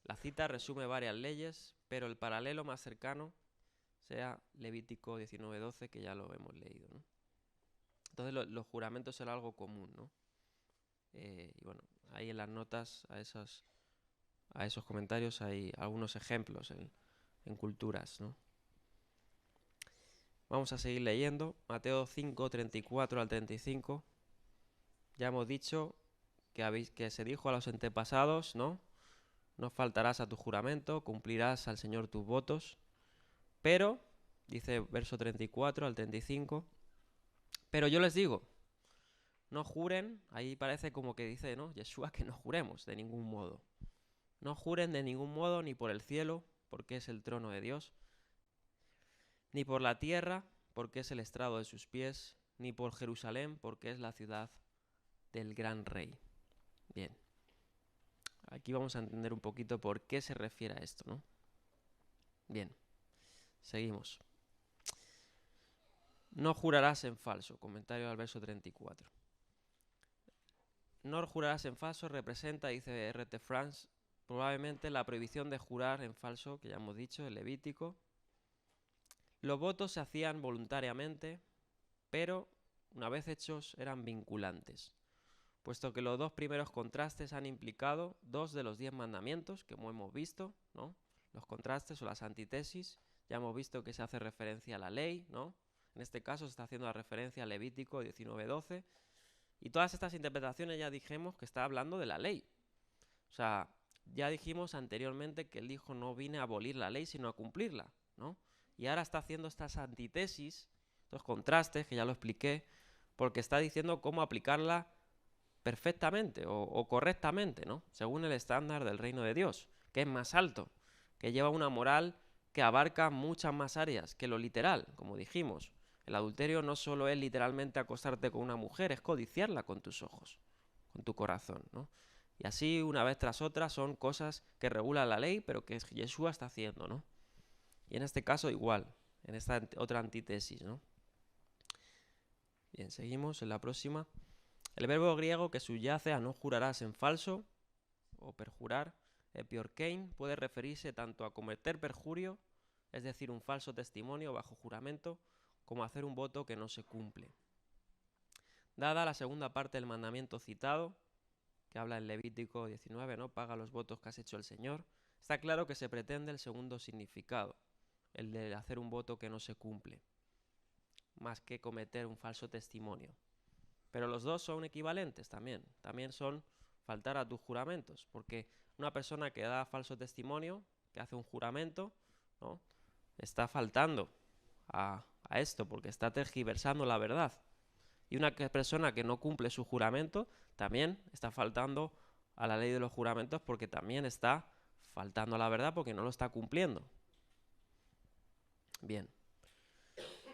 La cita resume varias leyes, pero el paralelo más cercano sea Levítico 19:12, que ya lo hemos leído, ¿no? Entonces los juramentos eran algo común, ¿no? Y bueno, ahí en las notas a esos comentarios hay algunos ejemplos en culturas, ¿no? Vamos a seguir leyendo. Mateo 5:34 al 35. Ya hemos dicho que se dijo a los antepasados, ¿no?, no faltarás a tu juramento, cumplirás al Señor tus votos. Pero, dice verso 34 al 35, pero yo les digo, no juren, ahí parece como que dice, ¿no? Yeshua, que no juremos de ningún modo. No juren de ningún modo ni por el cielo, porque es el trono de Dios, ni por la tierra, porque es el estrado de sus pies, ni por Jerusalén, porque es la ciudad del gran rey. Bien, aquí vamos a entender un poquito por qué se refiere a esto, ¿no? Bien, seguimos. No jurarás en falso, comentario al verso 34. No jurarás en falso representa, dice R.T. France, probablemente la prohibición de jurar en falso, que ya hemos dicho, el Levítico. Los votos se hacían voluntariamente, pero una vez hechos eran vinculantes, puesto que los dos primeros contrastes han implicado 2 de los 10 mandamientos, que hemos visto, ¿no? Los contrastes o las antítesis, ya hemos visto que se hace referencia a la ley, ¿no? En este caso se está haciendo la referencia a Levítico 19:12, y todas estas interpretaciones ya dijimos que está hablando de la ley. O sea, ya dijimos anteriormente que el Hijo no vine a abolir la ley, sino a cumplirla, ¿no? Y ahora está haciendo estas antítesis, estos contrastes, que ya lo expliqué, porque está diciendo cómo aplicarla perfectamente o correctamente, ¿no? Según el estándar del reino de Dios, que es más alto, que lleva una moral que abarca muchas más áreas que lo literal, como dijimos. El adulterio no solo es literalmente acostarte con una mujer, es codiciarla con tus ojos, con tu corazón, ¿no? Y así, una vez tras otra, son cosas que regula la ley, pero que Yeshua está haciendo, ¿no? Y en este caso igual, en esta otra antítesis, ¿no? Bien, seguimos en la próxima. El verbo griego que subyace a no jurarás en falso o perjurar, epiorkein, puede referirse tanto a cometer perjurio, es decir, un falso testimonio bajo juramento, como a hacer un voto que no se cumple. Dada la segunda parte del mandamiento citado, que habla en Levítico 19, ¿no? Paga los votos que has hecho el Señor, está claro que se pretende el segundo significado, el de hacer un voto que no se cumple, más que cometer un falso testimonio. Pero los dos son equivalentes también son faltar a tus juramentos, porque una persona que da falso testimonio, que hace un juramento, ¿no? Está faltando a esto, porque está tergiversando la verdad. Y una persona que no cumple su juramento también está faltando a la ley de los juramentos, porque también está faltando a la verdad, porque no lo está cumpliendo. Bien.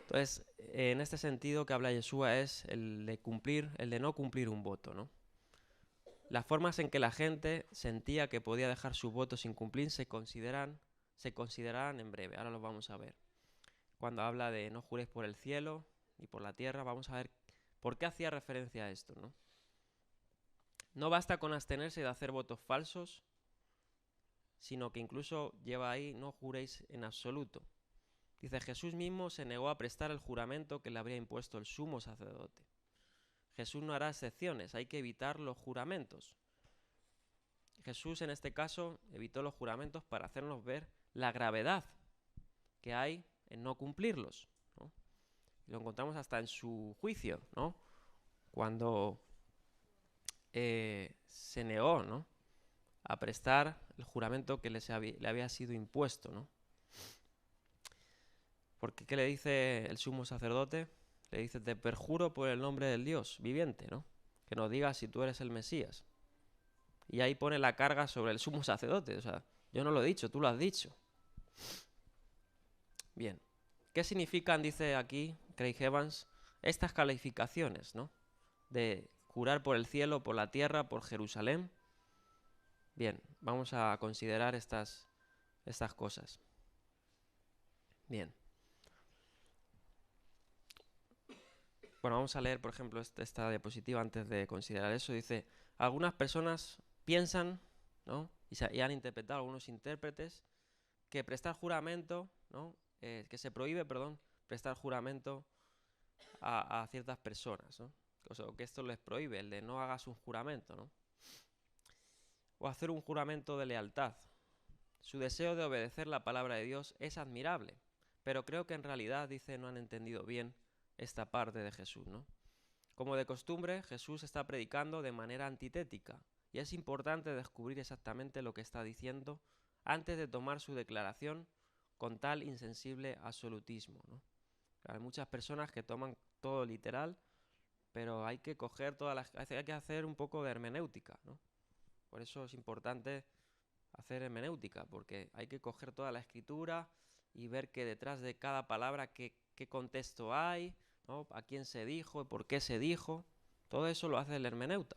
Entonces, en este sentido que habla Yeshua es el de no cumplir un voto, ¿no? Las formas en que la gente sentía que podía dejar su voto sin cumplir se considerarán en breve. Ahora lo vamos a ver. Cuando habla de no jures por el cielo ni por la tierra, vamos a ver por qué hacía referencia a esto, ¿no? No basta con abstenerse de hacer votos falsos, sino que incluso lleva ahí no juréis en absoluto. Dice, Jesús mismo se negó a prestar el juramento que le habría impuesto el sumo sacerdote. Jesús no hará excepciones, hay que evitar los juramentos. Jesús en este caso evitó los juramentos para hacernos ver la gravedad que hay en no cumplirlos, ¿no? Y lo encontramos hasta en su juicio, ¿no? Cuando se negó, ¿no?, a prestar el juramento que le había sido impuesto, ¿no? Porque ¿qué le dice el sumo sacerdote? Le dice, te perjuro por el nombre del Dios viviente, ¿no?, que nos digas si tú eres el Mesías. Y ahí pone la carga sobre el sumo sacerdote. O sea, yo no lo he dicho, tú lo has dicho. Bien. ¿Qué significan, dice aquí Craig Evans, estas calificaciones, ¿no?, de jurar por el cielo, por la tierra, por Jerusalén? Bien, vamos a considerar estas cosas. Bien. Bueno, vamos a leer, por ejemplo, esta diapositiva antes de considerar eso. Dice, algunas personas piensan, ¿no?, y han interpretado algunos intérpretes que prestar juramento, ¿no?, que se prohíbe, prestar juramento a ciertas personas, ¿no? O sea, que esto les prohíbe, el de no hagas un juramento, ¿no? O hacer un juramento de lealtad. Su deseo de obedecer la palabra de Dios es admirable, pero creo que en realidad, dice, no han entendido bien esta parte de Jesús, ¿no? Como de costumbre, Jesús está predicando de manera antitética y es importante descubrir exactamente lo que está diciendo antes de tomar su declaración con tal insensible absolutismo, ¿no? Hay muchas personas que toman todo literal, pero hay que coger hay que hacer un poco de hermenéutica, ¿no? Por eso es importante hacer hermenéutica, porque hay que coger toda la escritura y ver que detrás de cada palabra qué contexto hay, ¿no? A quién se dijo, por qué se dijo. Todo eso lo hace el hermeneuta.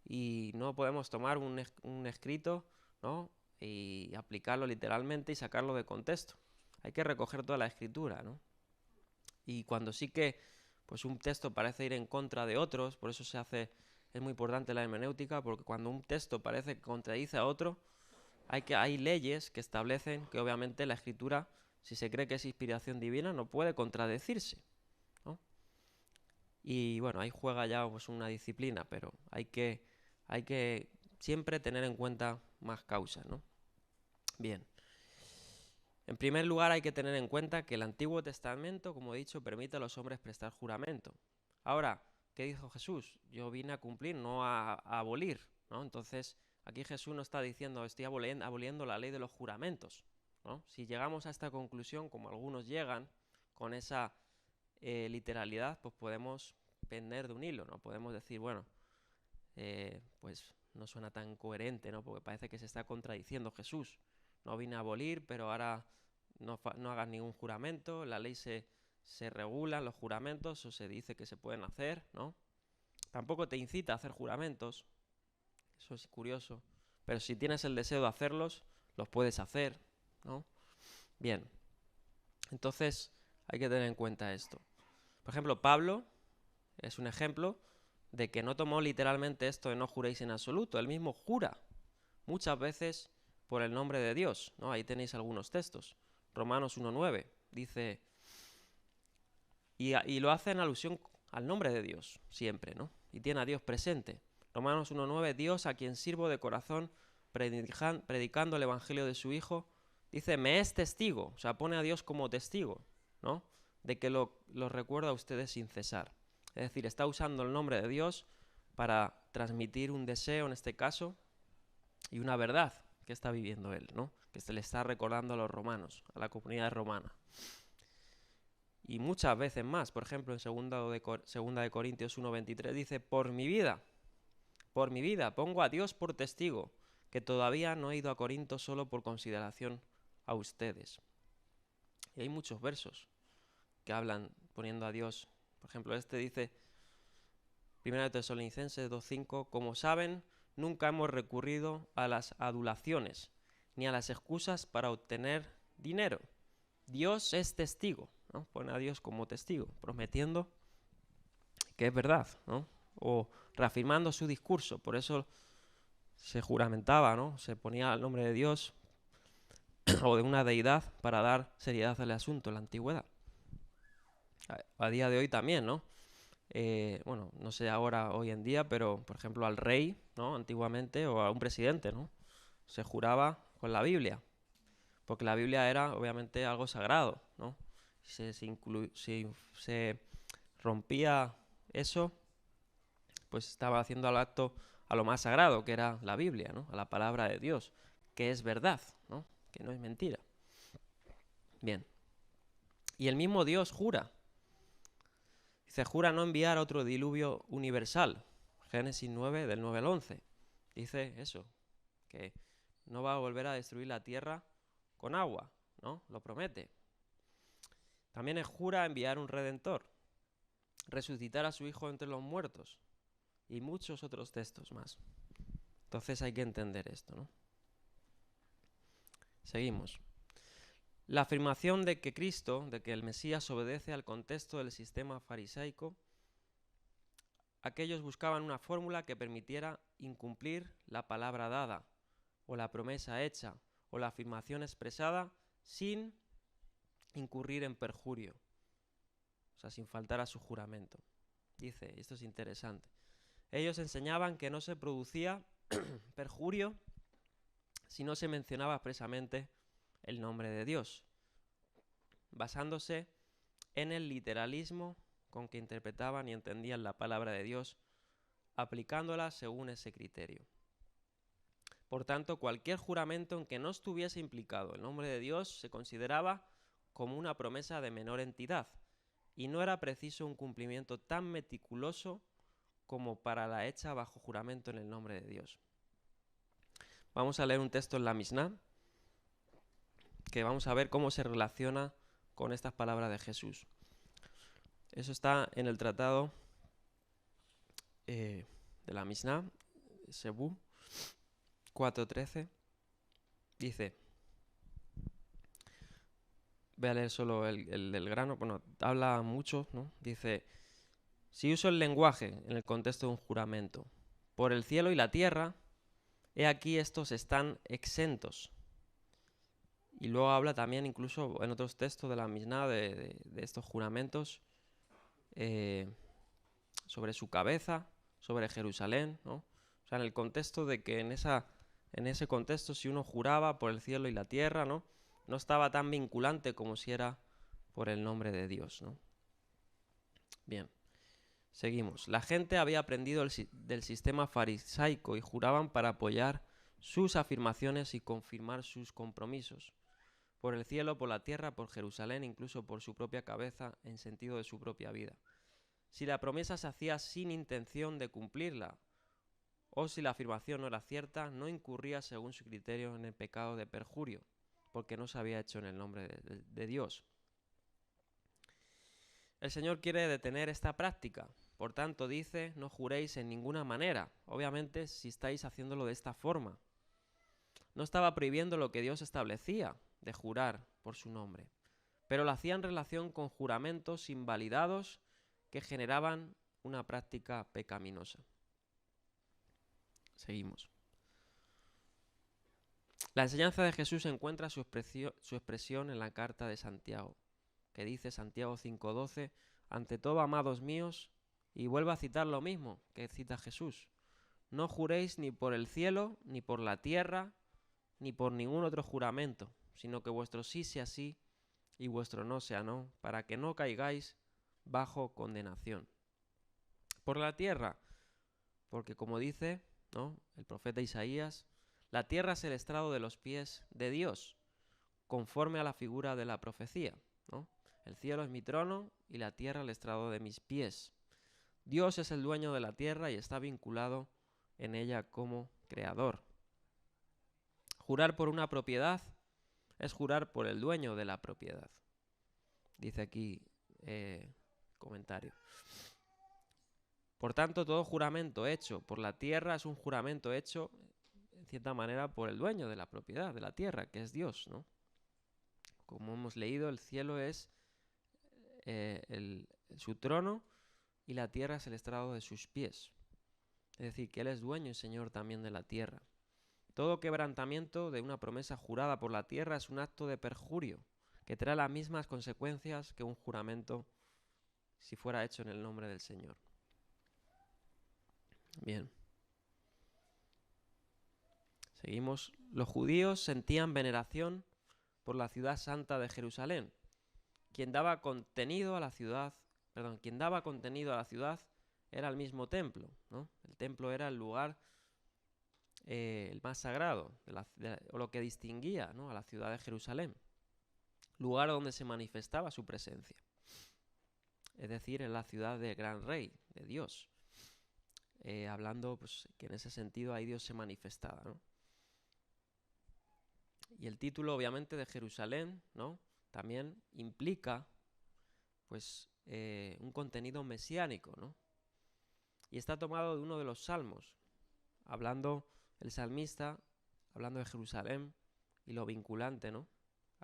Y no podemos tomar un escrito, ¿no? Y aplicarlo literalmente y sacarlo de contexto. Hay que recoger toda la escritura, ¿no? Y cuando sí que pues un texto parece ir en contra de otros, por eso es muy importante la hermenéutica, porque cuando un texto parece que contradice a otro, hay leyes que establecen que obviamente la escritura, si se cree que es inspiración divina, no puede contradecirse, ¿no? Y bueno, ahí juega ya pues una disciplina, pero hay que siempre tener en cuenta más causas, ¿no? Bien. En primer lugar, hay que tener en cuenta que el Antiguo Testamento, como he dicho, permite a los hombres prestar juramento. Ahora, ¿qué dijo Jesús? Yo vine a cumplir, no a abolir, ¿no? Entonces, aquí Jesús no está diciendo, estoy aboliendo la ley de los juramentos, ¿no? Si llegamos a esta conclusión, como algunos llegan, con esa literalidad, pues podemos pender de un hilo, ¿no? Podemos decir, bueno, pues no suena tan coherente, ¿no? Porque parece que se está contradiciendo Jesús. No vine a abolir, pero ahora no hagas ningún juramento, la ley se regula los juramentos o se dice que se pueden hacer, ¿no? Tampoco te incita a hacer juramentos, eso es curioso, pero si tienes el deseo de hacerlos, los puedes hacer, ¿no? Bien, entonces hay que tener en cuenta esto. Por ejemplo, Pablo es un ejemplo de que no tomó literalmente esto de no juréis en absoluto, él mismo jura muchas veces por el nombre de Dios, ¿no? Ahí tenéis algunos textos. Romanos 1.9 dice, y lo hace en alusión al nombre de Dios, siempre, ¿no? Y tiene a Dios presente. Romanos 1.9, Dios a quien sirvo de corazón predicando el evangelio de su Hijo, dice, me es testigo, o sea, pone a Dios como testigo, ¿no? De que lo recuerda a ustedes sin cesar. Es decir, está usando el nombre de Dios para transmitir un deseo, en este caso, y una verdad que está viviendo él, ¿no? Que se le está recordando a los romanos, a la comunidad romana. Y muchas veces más, por ejemplo, en segunda de Corintios 1.23 dice, por mi vida, pongo a Dios por testigo, que todavía no he ido a Corinto solo por consideración a ustedes. Y hay muchos versos que hablan poniendo a Dios. Por ejemplo, este dice, 1 Tesalonicenses 2.5, como saben, nunca hemos recurrido a las adulaciones, ni a las excusas para obtener dinero. Dios es testigo, ¿no? Pone a Dios como testigo, prometiendo que es verdad, ¿no? O reafirmando su discurso, por eso se juramentaba, ¿no? Se ponía el nombre de Dios o de una deidad para dar seriedad al asunto en la antigüedad. A día de hoy también, ¿no? Bueno, no sé ahora, hoy en día, pero por ejemplo al rey, ¿no? Antiguamente, o a un presidente, ¿no? Se juraba con la Biblia, porque la Biblia era obviamente algo sagrado, ¿no? Si se rompía eso, pues estaba haciendo al acto a lo más sagrado, que era la Biblia, ¿no? A la palabra de Dios, que es verdad, ¿no? Que no es mentira. Bien. Y el mismo Dios jura. Dice, jura no enviar otro diluvio universal. Génesis 9, del 9 al 11. Dice eso, que no va a volver a destruir la tierra con agua, ¿no? Lo promete. También jura enviar un redentor, resucitar a su hijo entre los muertos y muchos otros textos más. Entonces hay que entender esto, ¿no? Seguimos. La afirmación de que Cristo, de que el Mesías obedece al contexto del sistema farisaico, aquellos buscaban una fórmula que permitiera incumplir la palabra dada, o la promesa hecha, o la afirmación expresada sin incurrir en perjurio, o sea, sin faltar a su juramento. Dice, esto es interesante, ellos enseñaban que no se producía perjurio si no se mencionaba expresamente el nombre de Dios, basándose en el literalismo con que interpretaban y entendían la palabra de Dios, aplicándola según ese criterio. Por tanto, cualquier juramento en que no estuviese implicado el nombre de Dios se consideraba como una promesa de menor entidad, y no era preciso un cumplimiento tan meticuloso como para la hecha bajo juramento en el nombre de Dios. Vamos a leer un texto en la Misná, que vamos a ver cómo se relaciona con estas palabras de Jesús. Eso está en el tratado de la Misná, Sebú 4.13. Dice, voy a leer solo el del grano, bueno, habla mucho, ¿no? Dice, si uso el lenguaje en el contexto de un juramento, por el cielo y la tierra, he aquí estos están exentos. Y luego habla también incluso en otros textos de la Misná de estos juramentos sobre su cabeza, sobre Jerusalén, ¿no? O sea, en el contexto de que en ese contexto, si uno juraba por el cielo y la tierra, ¿no? No estaba tan vinculante como si era por el nombre de Dios, ¿no? Bien, seguimos. La gente había aprendido del sistema farisaico y juraban para apoyar sus afirmaciones y confirmar sus compromisos. Por el cielo, por la tierra, por Jerusalén, incluso por su propia cabeza, en sentido de su propia vida. Si la promesa se hacía sin intención de cumplirla, o si la afirmación no era cierta, no incurría según su criterio en el pecado de perjurio, porque no se había hecho en el nombre de Dios. El Señor quiere detener esta práctica, por tanto dice, no juréis en ninguna manera, obviamente si estáis haciéndolo de esta forma. No estaba prohibiendo lo que Dios establecía, de jurar por su nombre, pero lo hacía en relación con juramentos invalidados que generaban una práctica pecaminosa. Seguimos. La enseñanza de Jesús encuentra su expresión en la carta de Santiago, que dice Santiago 5:12, ante todo, amados míos, y vuelve a citar lo mismo que cita Jesús, no juréis ni por el cielo, ni por la tierra, ni por ningún otro juramento, sino que vuestro sí sea sí y vuestro no sea no, para que no caigáis bajo condenación. Por la tierra, porque como dice, ¿no?, el profeta Isaías, la tierra es el estrado de los pies de Dios, conforme a la figura de la profecía, ¿no? El cielo es mi trono y la tierra el estrado de mis pies. Dios es el dueño de la tierra y está vinculado en ella como creador. Jurar por una propiedad es jurar por el dueño de la propiedad. Dice aquí comentario. Por tanto, todo juramento hecho por la tierra es un juramento hecho, en cierta manera, por el dueño de la propiedad, de la tierra, que es Dios, ¿no? Como hemos leído, el cielo es su trono y la tierra es el estrado de sus pies. Es decir, que Él es dueño y Señor también de la tierra. Todo quebrantamiento de una promesa jurada por la tierra es un acto de perjurio, que trae las mismas consecuencias que un juramento si fuera hecho en el nombre del Señor. Bien. Seguimos. Los judíos sentían veneración por la ciudad santa de Jerusalén. Quien daba contenido a la ciudad era el mismo templo, ¿no? El templo era el lugar el más sagrado, o lo que distinguía, ¿no?, a la ciudad de Jerusalén. Lugar donde se manifestaba su presencia. Es decir, en la ciudad del gran rey, de Dios. Hablando pues, que en ese sentido ahí Dios se manifestaba, ¿no? Y el título, obviamente, de Jerusalén, ¿no?, también implica pues un contenido mesiánico, ¿no? Y está tomado de uno de los salmos, el salmista, hablando de Jerusalén y lo vinculante, ¿no?,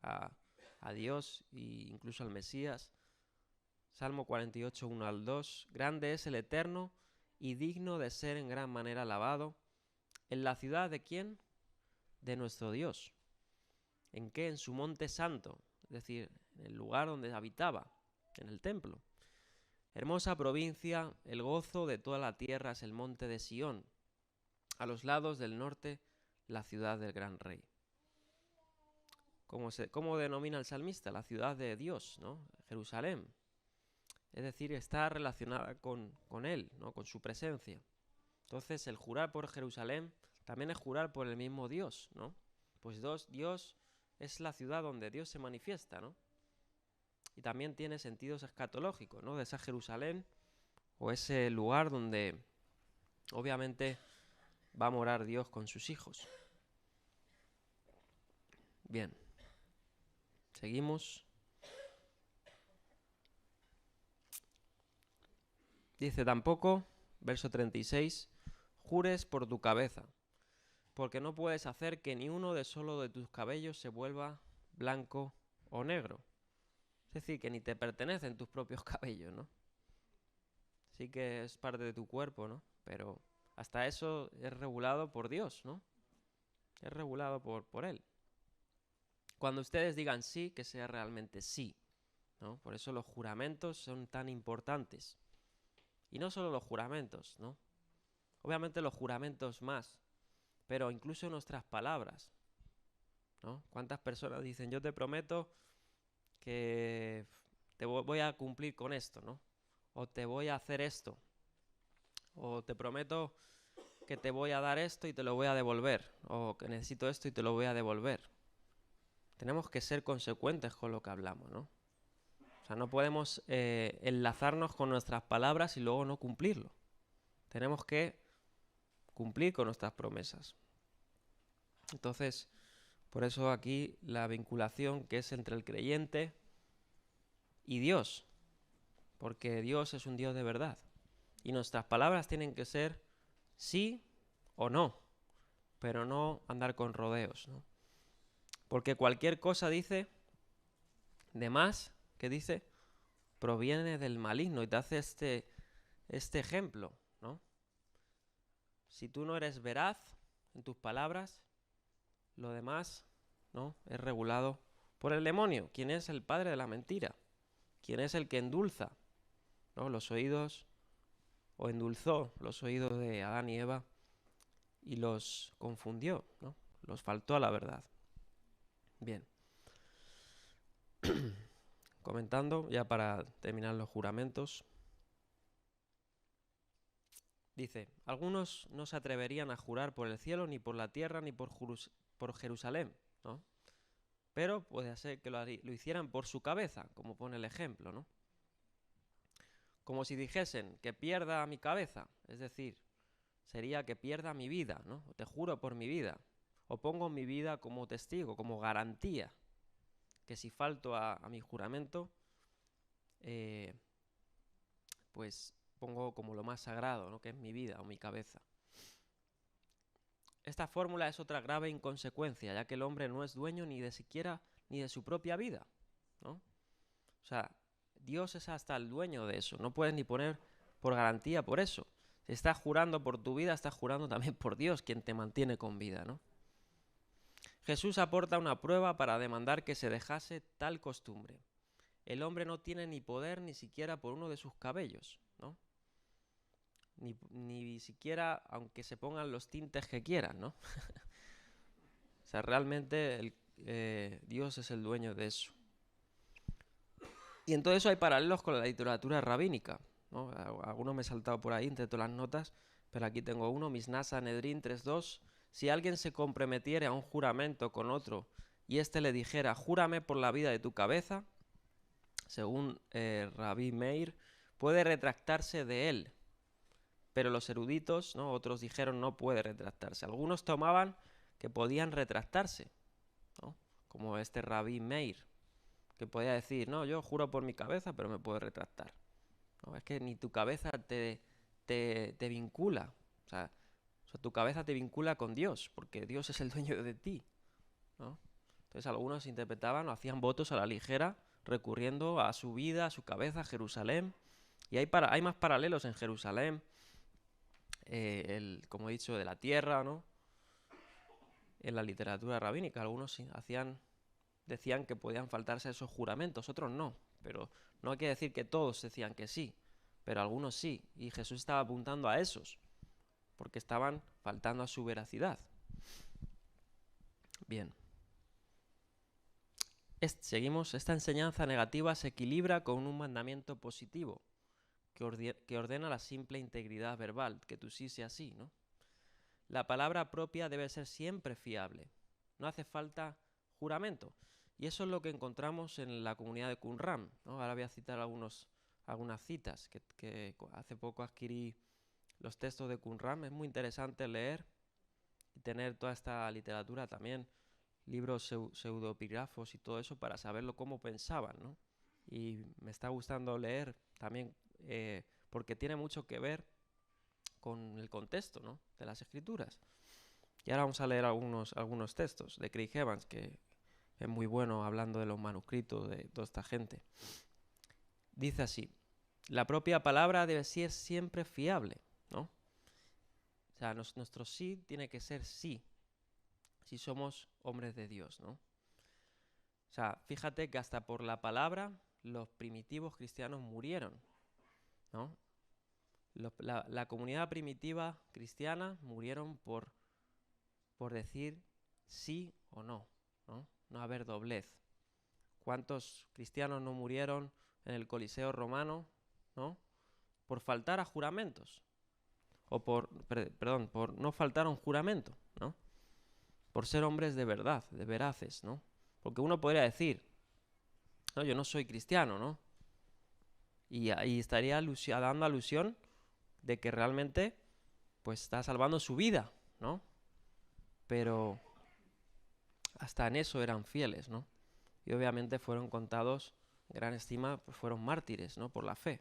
a Dios e incluso al Mesías. Salmo 48, 1 al 2. Grande es el Eterno y digno de ser en gran manera alabado. ¿En la ciudad de quién? De nuestro Dios. ¿En qué? En su monte santo, es decir, en el lugar donde habitaba, en el templo. Hermosa provincia, el gozo de toda la tierra es el monte de Sión. A los lados del norte, la ciudad del gran rey. ¿Cómo denomina el salmista? La ciudad de Dios, ¿no? Jerusalén. Es decir, está relacionada con él, ¿no?, con su presencia. Entonces, el jurar por Jerusalén también es jurar por el mismo Dios, ¿no? Pues Dios es la ciudad donde Dios se manifiesta, ¿no? Y también tiene sentidos escatológicos, ¿no? De esa Jerusalén o ese lugar donde obviamente va a morar Dios con sus hijos. Bien, seguimos. Dice tampoco, verso 36, jures por tu cabeza, porque no puedes hacer que ni uno de solo de tus cabellos se vuelva blanco o negro. Es decir, que ni te pertenecen tus propios cabellos, ¿no? Sí que es parte de tu cuerpo, ¿no? Pero hasta eso es regulado por Dios, ¿no? Es regulado por Él. Cuando ustedes digan sí, que sea realmente sí, ¿no? Por eso los juramentos son tan importantes. Y no solo los juramentos, ¿no? Obviamente los juramentos más, pero incluso nuestras palabras, ¿no? ¿Cuántas personas dicen, yo te prometo que te voy a cumplir con esto, ¿no? O te voy a hacer esto. O te prometo que te voy a dar esto y te lo voy a devolver. O que necesito esto y te lo voy a devolver. Tenemos que ser consecuentes con lo que hablamos, ¿no? O sea, no podemos enlazarnos con nuestras palabras y luego no cumplirlo. Tenemos que cumplir con nuestras promesas. Entonces, por eso aquí la vinculación que es entre el creyente y Dios. Porque Dios es un Dios de verdad. Y nuestras palabras tienen que ser sí o no. Pero no andar con rodeos, ¿no? Porque cualquier cosa dice, de más, que dice, proviene del maligno. Y te hace este ejemplo, ¿no? Si tú no eres veraz en tus palabras, lo demás, ¿no? Es regulado por el demonio, quien es el padre de la mentira, quien es el que endulza, ¿no? Los oídos, o endulzó los oídos de Adán y Eva y los confundió, ¿no? Los faltó a la verdad. Bien. Comentando, ya para terminar los juramentos. Dice, algunos no se atreverían a jurar por el cielo, ni por la tierra, ni por Jerusalén, ¿no? Pero puede ser que lo hicieran por su cabeza, como pone el ejemplo, ¿no? Como si dijesen que pierda mi cabeza, es decir, sería que pierda mi vida, ¿no? Te juro por mi vida, o pongo mi vida como testigo, como garantía, que si falto a mi juramento, pues pongo como lo más sagrado, ¿no? Que es mi vida o mi cabeza. Esta fórmula es otra grave inconsecuencia, ya que el hombre no es dueño ni de siquiera ni de su propia vida, ¿no? O sea, Dios es hasta el dueño de eso, no puedes ni poner por garantía por eso. Si estás jurando por tu vida, estás jurando también por Dios, quien te mantiene con vida, ¿no? Jesús aporta una prueba para demandar que se dejase tal costumbre. El hombre no tiene ni poder ni siquiera por uno de sus cabellos, ¿no? Ni siquiera aunque se pongan los tintes que quieran, ¿no? O sea, realmente Dios es el dueño de eso. Y en todo eso hay paralelos con la literatura rabínica, ¿no? Algunos me he saltado por ahí entre todas las notas, pero aquí tengo uno, Misná Sanedrín 3.2. Si alguien se comprometiere a un juramento con otro y éste le dijera, júrame por la vida de tu cabeza, según Rabí Meir, puede retractarse de él. Pero los eruditos, ¿no? Otros dijeron no puede retractarse. Algunos tomaban que podían retractarse, ¿no? Como este Rabí Meir, que podía decir, no, yo juro por mi cabeza, pero me puedo retractar, ¿no? Es que ni tu cabeza te vincula, o sea, tu cabeza te vincula con Dios, porque Dios es el dueño de ti, ¿no? Entonces algunos interpretaban o hacían votos a la ligera, recurriendo a su vida, a su cabeza, a Jerusalén. Y hay más paralelos en Jerusalén, como he dicho, de la tierra, ¿no? En la literatura rabínica, algunos decían que podían faltarse esos juramentos, otros no, pero no hay que decir que todos decían que sí, pero algunos sí, y Jesús estaba apuntando a esos, porque estaban faltando a su veracidad. Bien. Seguimos, esta enseñanza negativa se equilibra con un mandamiento positivo, que ordena la simple integridad verbal, que tú sí sea sí, ¿no? la palabra propia debe ser siempre fiable. No hace falta juramento. Y eso es lo que encontramos en la comunidad de Qumran, ¿no? Ahora voy a citar algunas citas que hace poco adquirí los textos de Qumran. Es muy interesante leer y tener toda esta literatura también, libros pseudopígrafos y todo eso para saberlo cómo pensaban, ¿no? Y me está gustando leer también porque tiene mucho que ver con el contexto, ¿no?, de las escrituras. Y ahora vamos a leer algunos textos de Craig Evans, que es muy bueno hablando de los manuscritos de toda esta gente. Dice así: la propia palabra debe ser siempre fiable, ¿no? O sea, nuestro sí tiene que ser sí, si somos hombres de Dios, ¿no? O sea, fíjate que hasta por la palabra los primitivos cristianos murieron, ¿no? La comunidad primitiva cristiana murieron por decir sí o no, ¿no? No haber doblez. ¿Cuántos cristianos no murieron en el Coliseo romano, ¿no?, por faltar a juramentos? O por no faltar a un juramento, ¿no? Por ser hombres de verdad, de veraces, ¿no? Porque uno podría decir, no, yo no soy cristiano, ¿no? Y ahí estaría dando alusión de que realmente pues está salvando su vida, ¿no? Pero hasta en eso eran fieles, ¿no? Y obviamente fueron contados en gran estima, pues fueron mártires, ¿no?, por la fe.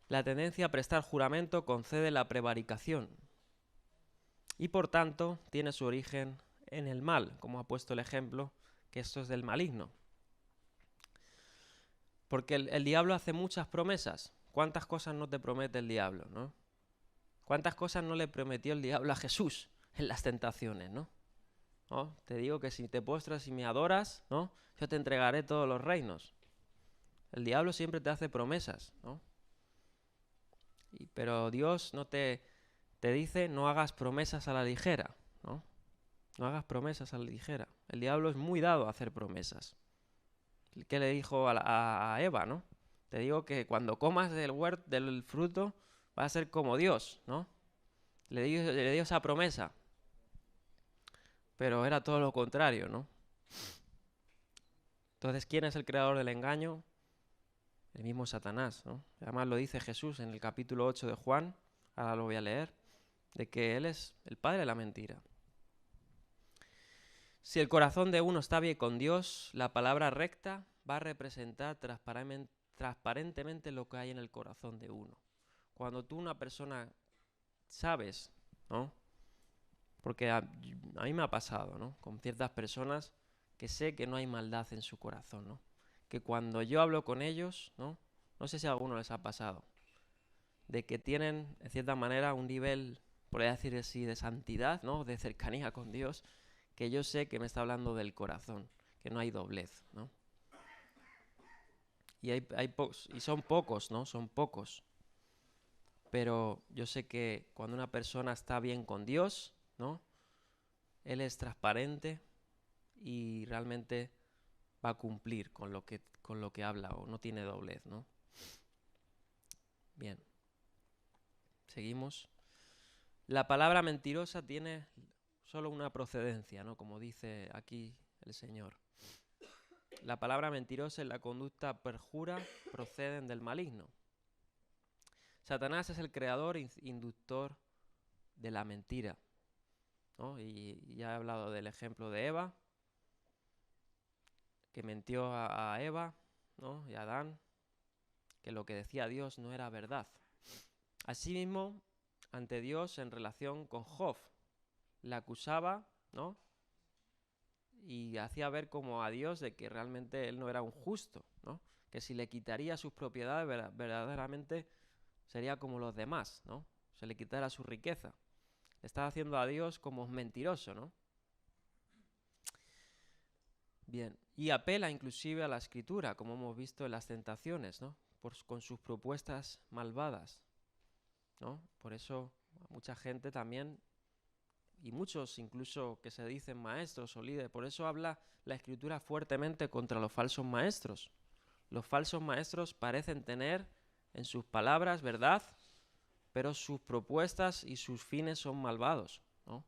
La tendencia a prestar juramento concede la prevaricación y por tanto tiene su origen en el mal, como ha puesto el ejemplo, que esto es del maligno. Porque el diablo hace muchas promesas. ¿Cuántas cosas no te promete el diablo, no? ¿Cuántas cosas no le prometió el diablo a Jesús en las tentaciones, no? ¿No? Te digo que si te postras y me adoras, ¿no?, yo te entregaré todos los reinos. El diablo siempre te hace promesas, ¿no? Pero Dios no te dice no hagas promesas a la ligera, ¿no? No hagas promesas a la ligera. El diablo es muy dado a hacer promesas. ¿Qué le dijo a Eva, no? Te digo que cuando comas del fruto vas a ser como Dios, ¿no? Le dio esa promesa. Pero era todo lo contrario, ¿no? Entonces, ¿quién es el creador del engaño? El mismo Satanás, ¿no? Además lo dice Jesús en el capítulo 8 de Juan, ahora lo voy a leer, de que Él es el padre de la mentira. Si el corazón de uno está bien con Dios, la palabra recta va a representar transparentemente lo que hay en el corazón de uno. Cuando tú, una persona, sabes, ¿no? Porque a mí me ha pasado, ¿no?, con ciertas personas que sé que no hay maldad en su corazón, ¿no? Que cuando yo hablo con ellos, ¿no? No sé si a alguno les ha pasado, de que tienen, en cierta manera, un nivel, podría decir así, de santidad, ¿no?, de cercanía con Dios, que yo sé que me está hablando del corazón, que no hay doblez, ¿no? Y son pocos, ¿no? Son pocos. Pero yo sé que cuando una persona está bien con Dios, ¿no?, Él es transparente y realmente va a cumplir con lo que habla, o no tiene doblez, ¿no? Bien. Seguimos. La palabra mentirosa tiene solo una procedencia, ¿no?, como dice aquí el Señor. La palabra mentirosa y la conducta perjura proceden del maligno. Satanás es el creador e inductor de la mentira, ¿no? Y ya he hablado del ejemplo de Eva, que mintió a Eva, ¿no?, y a Adán, que lo que decía Dios no era verdad. Asimismo, ante Dios en relación con Job, le acusaba, ¿no?, y hacía ver como a Dios de que realmente él no era un justo, ¿no?, que si le quitaría sus propiedades verdaderamente sería como los demás, ¿no?, se le quitara su riqueza. Le estaba haciendo a Dios como mentiroso, ¿no? Bien, y apela inclusive a la escritura, como hemos visto en las tentaciones, ¿no?, con sus propuestas malvadas, ¿no? Por eso mucha gente también, y muchos incluso que se dicen maestros o líderes, por eso habla la escritura fuertemente contra los falsos maestros. Los falsos maestros parecen tener en sus palabras verdad, pero sus propuestas y sus fines son malvados, ¿no?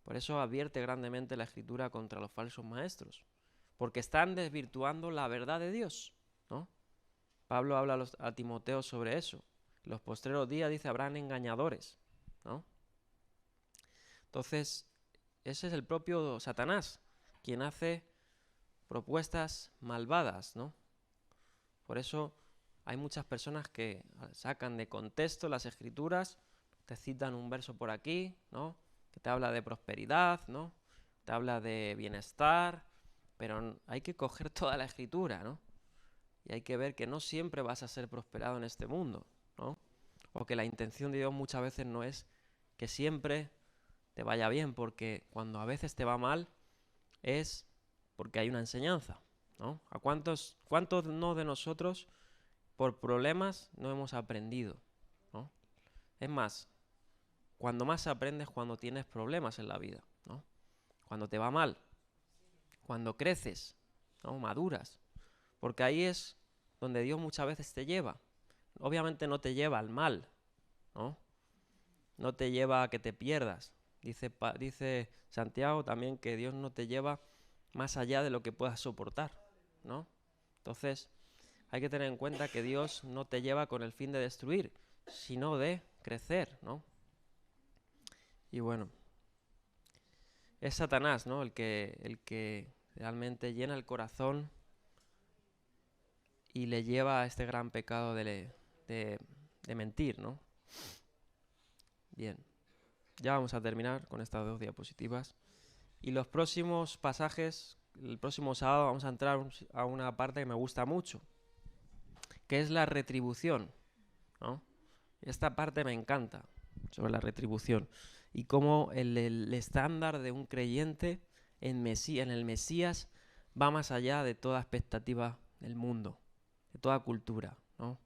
Por eso advierte grandemente la Escritura contra los falsos maestros, porque están desvirtuando la verdad de Dios, ¿no? Pablo habla a Timoteo sobre eso. En los postreros días, dice, habrán engañadores, ¿no? Entonces, ese es el propio Satanás, quien hace propuestas malvadas, ¿no? Por eso hay muchas personas que sacan de contexto las Escrituras, te citan un verso por aquí, ¿no? Que te habla de prosperidad, ¿no? Te habla de bienestar, pero hay que coger toda la Escritura, ¿no? Y hay que ver que no siempre vas a ser prosperado en este mundo, ¿no? O que la intención de Dios muchas veces no es que siempre te vaya bien, porque cuando a veces te va mal es porque hay una enseñanza, ¿no? ¿Cuántos no de nosotros por problemas no hemos aprendido, ¿no? Es más, cuando más aprendes cuando tienes problemas en la vida, ¿no? Cuando te va mal, cuando creces, ¿no? Maduras, porque ahí es donde Dios muchas veces te lleva. Obviamente no te lleva al mal, ¿no? No te lleva a que te pierdas. Dice Santiago también que Dios no te lleva más allá de lo que puedas soportar, ¿no? Entonces, hay que tener en cuenta que Dios no te lleva con el fin de destruir, sino de crecer, ¿no? Y bueno, es Satanás, ¿no? El que realmente llena el corazón y le lleva a este gran pecado de mentir, ¿no? Bien, ya vamos a terminar con estas 2 diapositivas. Y los próximos pasajes, el próximo sábado vamos a entrar a una parte que me gusta mucho, que es la retribución, ¿no? Esta parte me encanta, sobre la retribución, y cómo el estándar de un creyente en el Mesías va más allá de toda expectativa del mundo, de toda cultura, ¿no?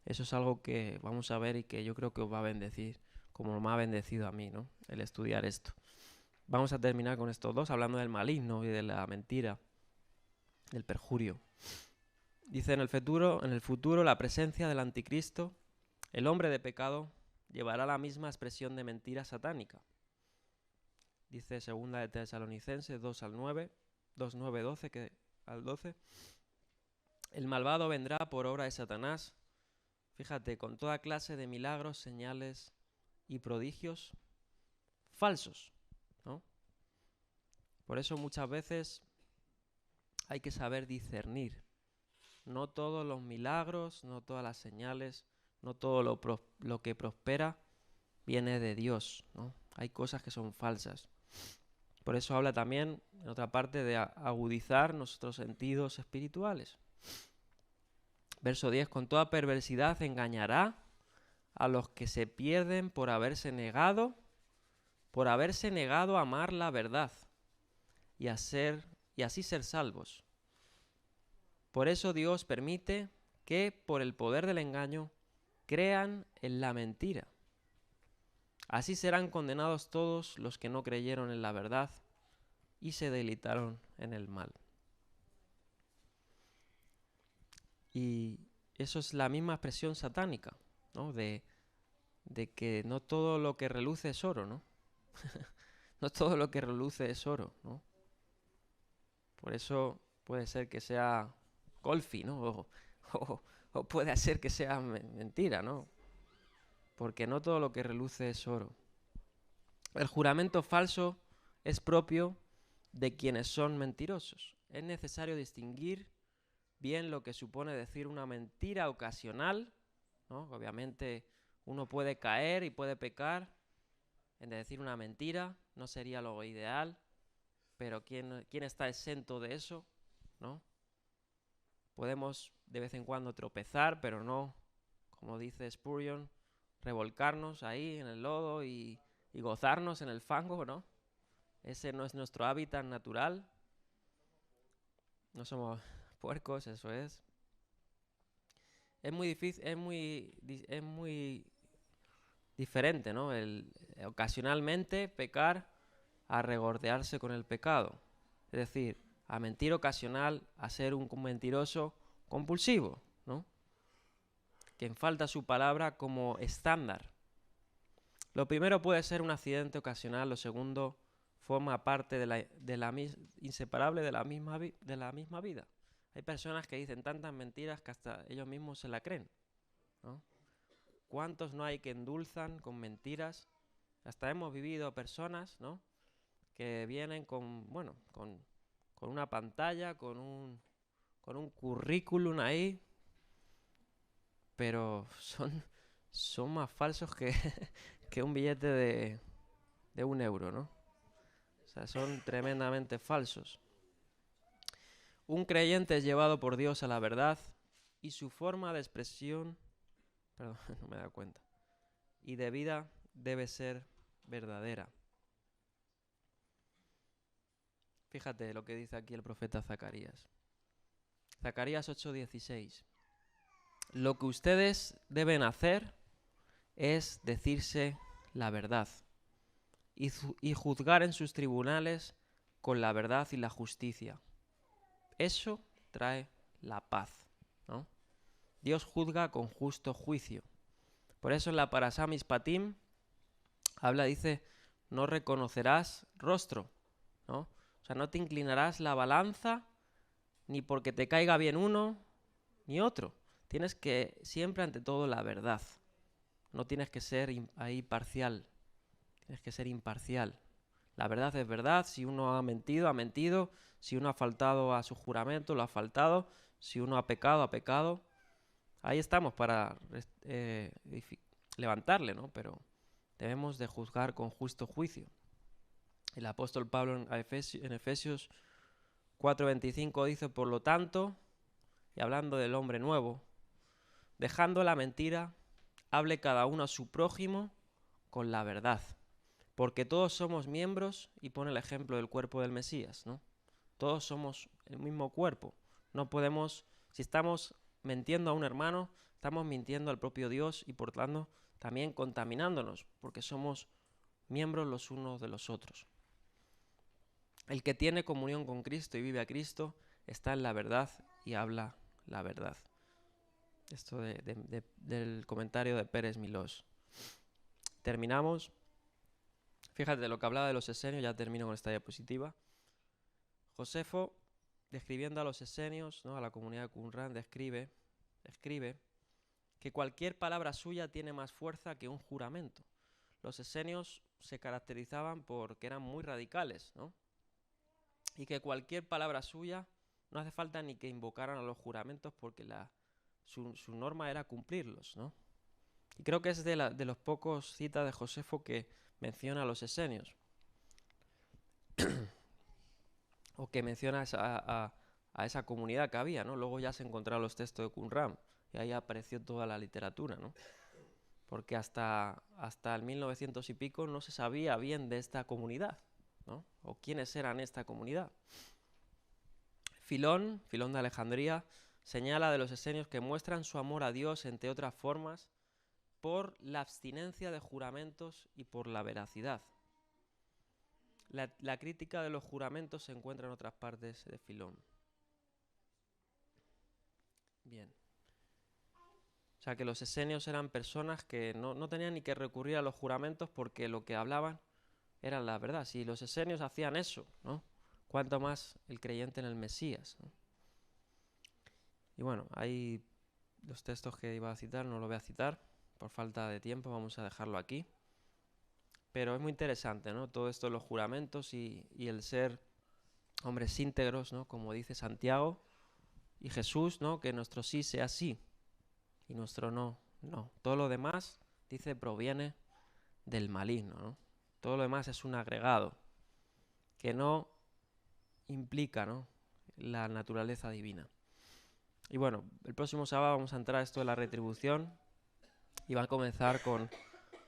Eso es algo que vamos a ver y que yo creo que os va a bendecir, como me ha bendecido a mí, ¿no? El estudiar esto. Vamos a terminar con estos dos, hablando del maligno y de la mentira, del perjurio. Dice, en el futuro la presencia del anticristo, el hombre de pecado, llevará la misma expresión de mentira satánica. Dice 2 de Tesalonicenses 2 al 9, 2, 9, 12 al 12. El malvado vendrá por obra de Satanás, fíjate, con toda clase de milagros, señales y prodigios falsos, ¿no? Por eso muchas veces hay que saber discernir. No todos los milagros, no todas las señales, no todo lo que prospera viene de Dios, ¿no? Hay cosas que son falsas. Por eso habla también, en otra parte, de agudizar nuestros sentidos espirituales. Verso 10, con toda perversidad engañará a los que se pierden por haberse negado a amar la verdad y así ser salvos. Por eso Dios permite que, por el poder del engaño, crean en la mentira. Así serán condenados todos los que no creyeron en la verdad y se deleitaron en el mal. Y eso es la misma expresión satánica, ¿no? De que no todo lo que reluce es oro, ¿no? No todo lo que reluce es oro, ¿no? Por eso puede ser que sea golfi, ¿no? O puede ser que sea mentira, ¿no? Porque no todo lo que reluce es oro. El juramento falso es propio de quienes son mentirosos. Es necesario distinguir bien lo que supone decir una mentira ocasional, ¿no? Obviamente uno puede caer y puede pecar en decir una mentira, no sería lo ideal, pero ¿quién está exento de eso? ¿No? Podemos de vez en cuando tropezar, pero no, como dice Spurgeon, revolcarnos ahí en el lodo y gozarnos en el fango, ¿no? Ese no es nuestro hábitat natural. No somos puercos, eso es. Es muy difícil, es muy diferente, ¿no? Ocasionalmente pecar a regordearse con el pecado. Es decir, a mentir ocasional, a ser un mentiroso compulsivo, ¿no? Quien falta su palabra como estándar, Lo primero puede ser un accidente ocasional, lo segundo forma parte inseparable de la misma vida. Hay personas que dicen tantas mentiras que hasta ellos mismos se la creen, ¿no? ¿Cuántos no hay que endulzan con mentiras? Hasta hemos vivido personas, ¿no?, que vienen con una pantalla, con un currículum ahí, pero son más falsos que un billete de 1 euro, ¿no? O sea, son tremendamente falsos. Un creyente es llevado por Dios a la verdad y su forma de expresión, perdón, no me he dado cuenta, y de vida debe ser verdadera. Fíjate lo que dice aquí el profeta Zacarías. Zacarías 8:16. Lo que ustedes deben hacer es decirse la verdad y juzgar en sus tribunales con la verdad y la justicia. Eso trae la paz, ¿no? Dios juzga con justo juicio. Por eso en la Parashá Mishpatim dice, no reconocerás rostro, ¿no? O sea, no te inclinarás la balanza ni porque te caiga bien uno ni otro. Tienes que siempre ante todo la verdad. No tienes que ser ahí parcial. Tienes que ser imparcial. La verdad es verdad. Si uno ha mentido, ha mentido. Si uno ha faltado a su juramento, lo ha faltado. Si uno ha pecado, ha pecado. Ahí estamos para levantarle, ¿no? Pero debemos de juzgar con justo juicio. El apóstol Pablo en Efesios 4:25 dice, por lo tanto, y hablando del hombre nuevo, dejando la mentira, hable cada uno a su prójimo con la verdad, porque todos somos miembros, y pone el ejemplo del cuerpo del Mesías, ¿no? Todos somos el mismo cuerpo. No podemos, si estamos mintiendo a un hermano, estamos mintiendo al propio Dios y por tanto también contaminándonos, porque somos miembros los unos de los otros. El que tiene comunión con Cristo y vive a Cristo está en la verdad y habla la verdad. Esto del comentario de Pérez Milós. Terminamos. Fíjate lo que hablaba de los esenios, ya termino con esta diapositiva. Josefo, describiendo a los esenios, ¿no?, a la comunidad de Qumran, escribe que cualquier palabra suya tiene más fuerza que un juramento. Los esenios se caracterizaban porque eran muy radicales, ¿no? Y que cualquier palabra suya no hace falta ni que invocaran a los juramentos porque su norma era cumplirlos, ¿no? Y creo que es de los pocos citas de Josefo que menciona a los esenios. O que menciona a esa comunidad que había, ¿no? Luego ya se encontraron los textos de Qumran y ahí apareció toda la literatura, ¿no? Porque hasta el 1900 y pico no se sabía bien de esta comunidad, ¿no? O quiénes eran esta comunidad. Filón de Alejandría, señala de los esenios que muestran su amor a Dios, entre otras formas, por la abstinencia de juramentos y por la veracidad. La crítica de los juramentos se encuentra en otras partes de Filón. Bien. O sea que los esenios eran personas que no tenían ni que recurrir a los juramentos porque lo que hablaban era la verdad. Si los esenios hacían eso, ¿no?, cuánto más el creyente en el Mesías, ¿no? Y bueno, hay los textos que iba a citar, no lo voy a citar por falta de tiempo, vamos a dejarlo aquí. Pero es muy interesante, ¿no?, todo esto de los juramentos y el ser hombres íntegros, ¿no?, como dice Santiago y Jesús, ¿no?, que nuestro sí sea sí y nuestro no, no. Todo lo demás, dice, proviene del maligno, ¿no? Todo lo demás es un agregado que no implica, ¿no?, la naturaleza divina. Y bueno, el próximo sábado vamos a entrar a esto de la retribución y va a comenzar con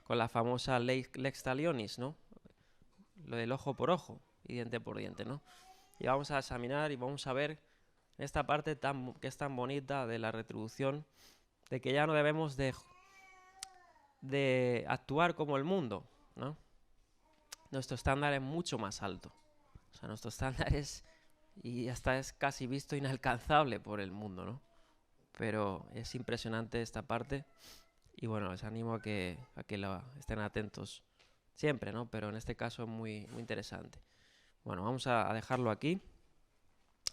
la famosa lex talionis, ¿no?, lo del ojo por ojo y diente por diente, ¿no? Y vamos a examinar y vamos a ver esta parte que es tan bonita de la retribución, de que ya no debemos de actuar como el mundo, ¿no? Nuestro estándar es mucho más alto. O sea, nuestro estándar y hasta es casi visto inalcanzable por el mundo, ¿no? Pero es impresionante esta parte Y bueno, les animo a que estén atentos siempre, ¿no? Pero en este caso es muy, muy interesante. Bueno, vamos a dejarlo aquí.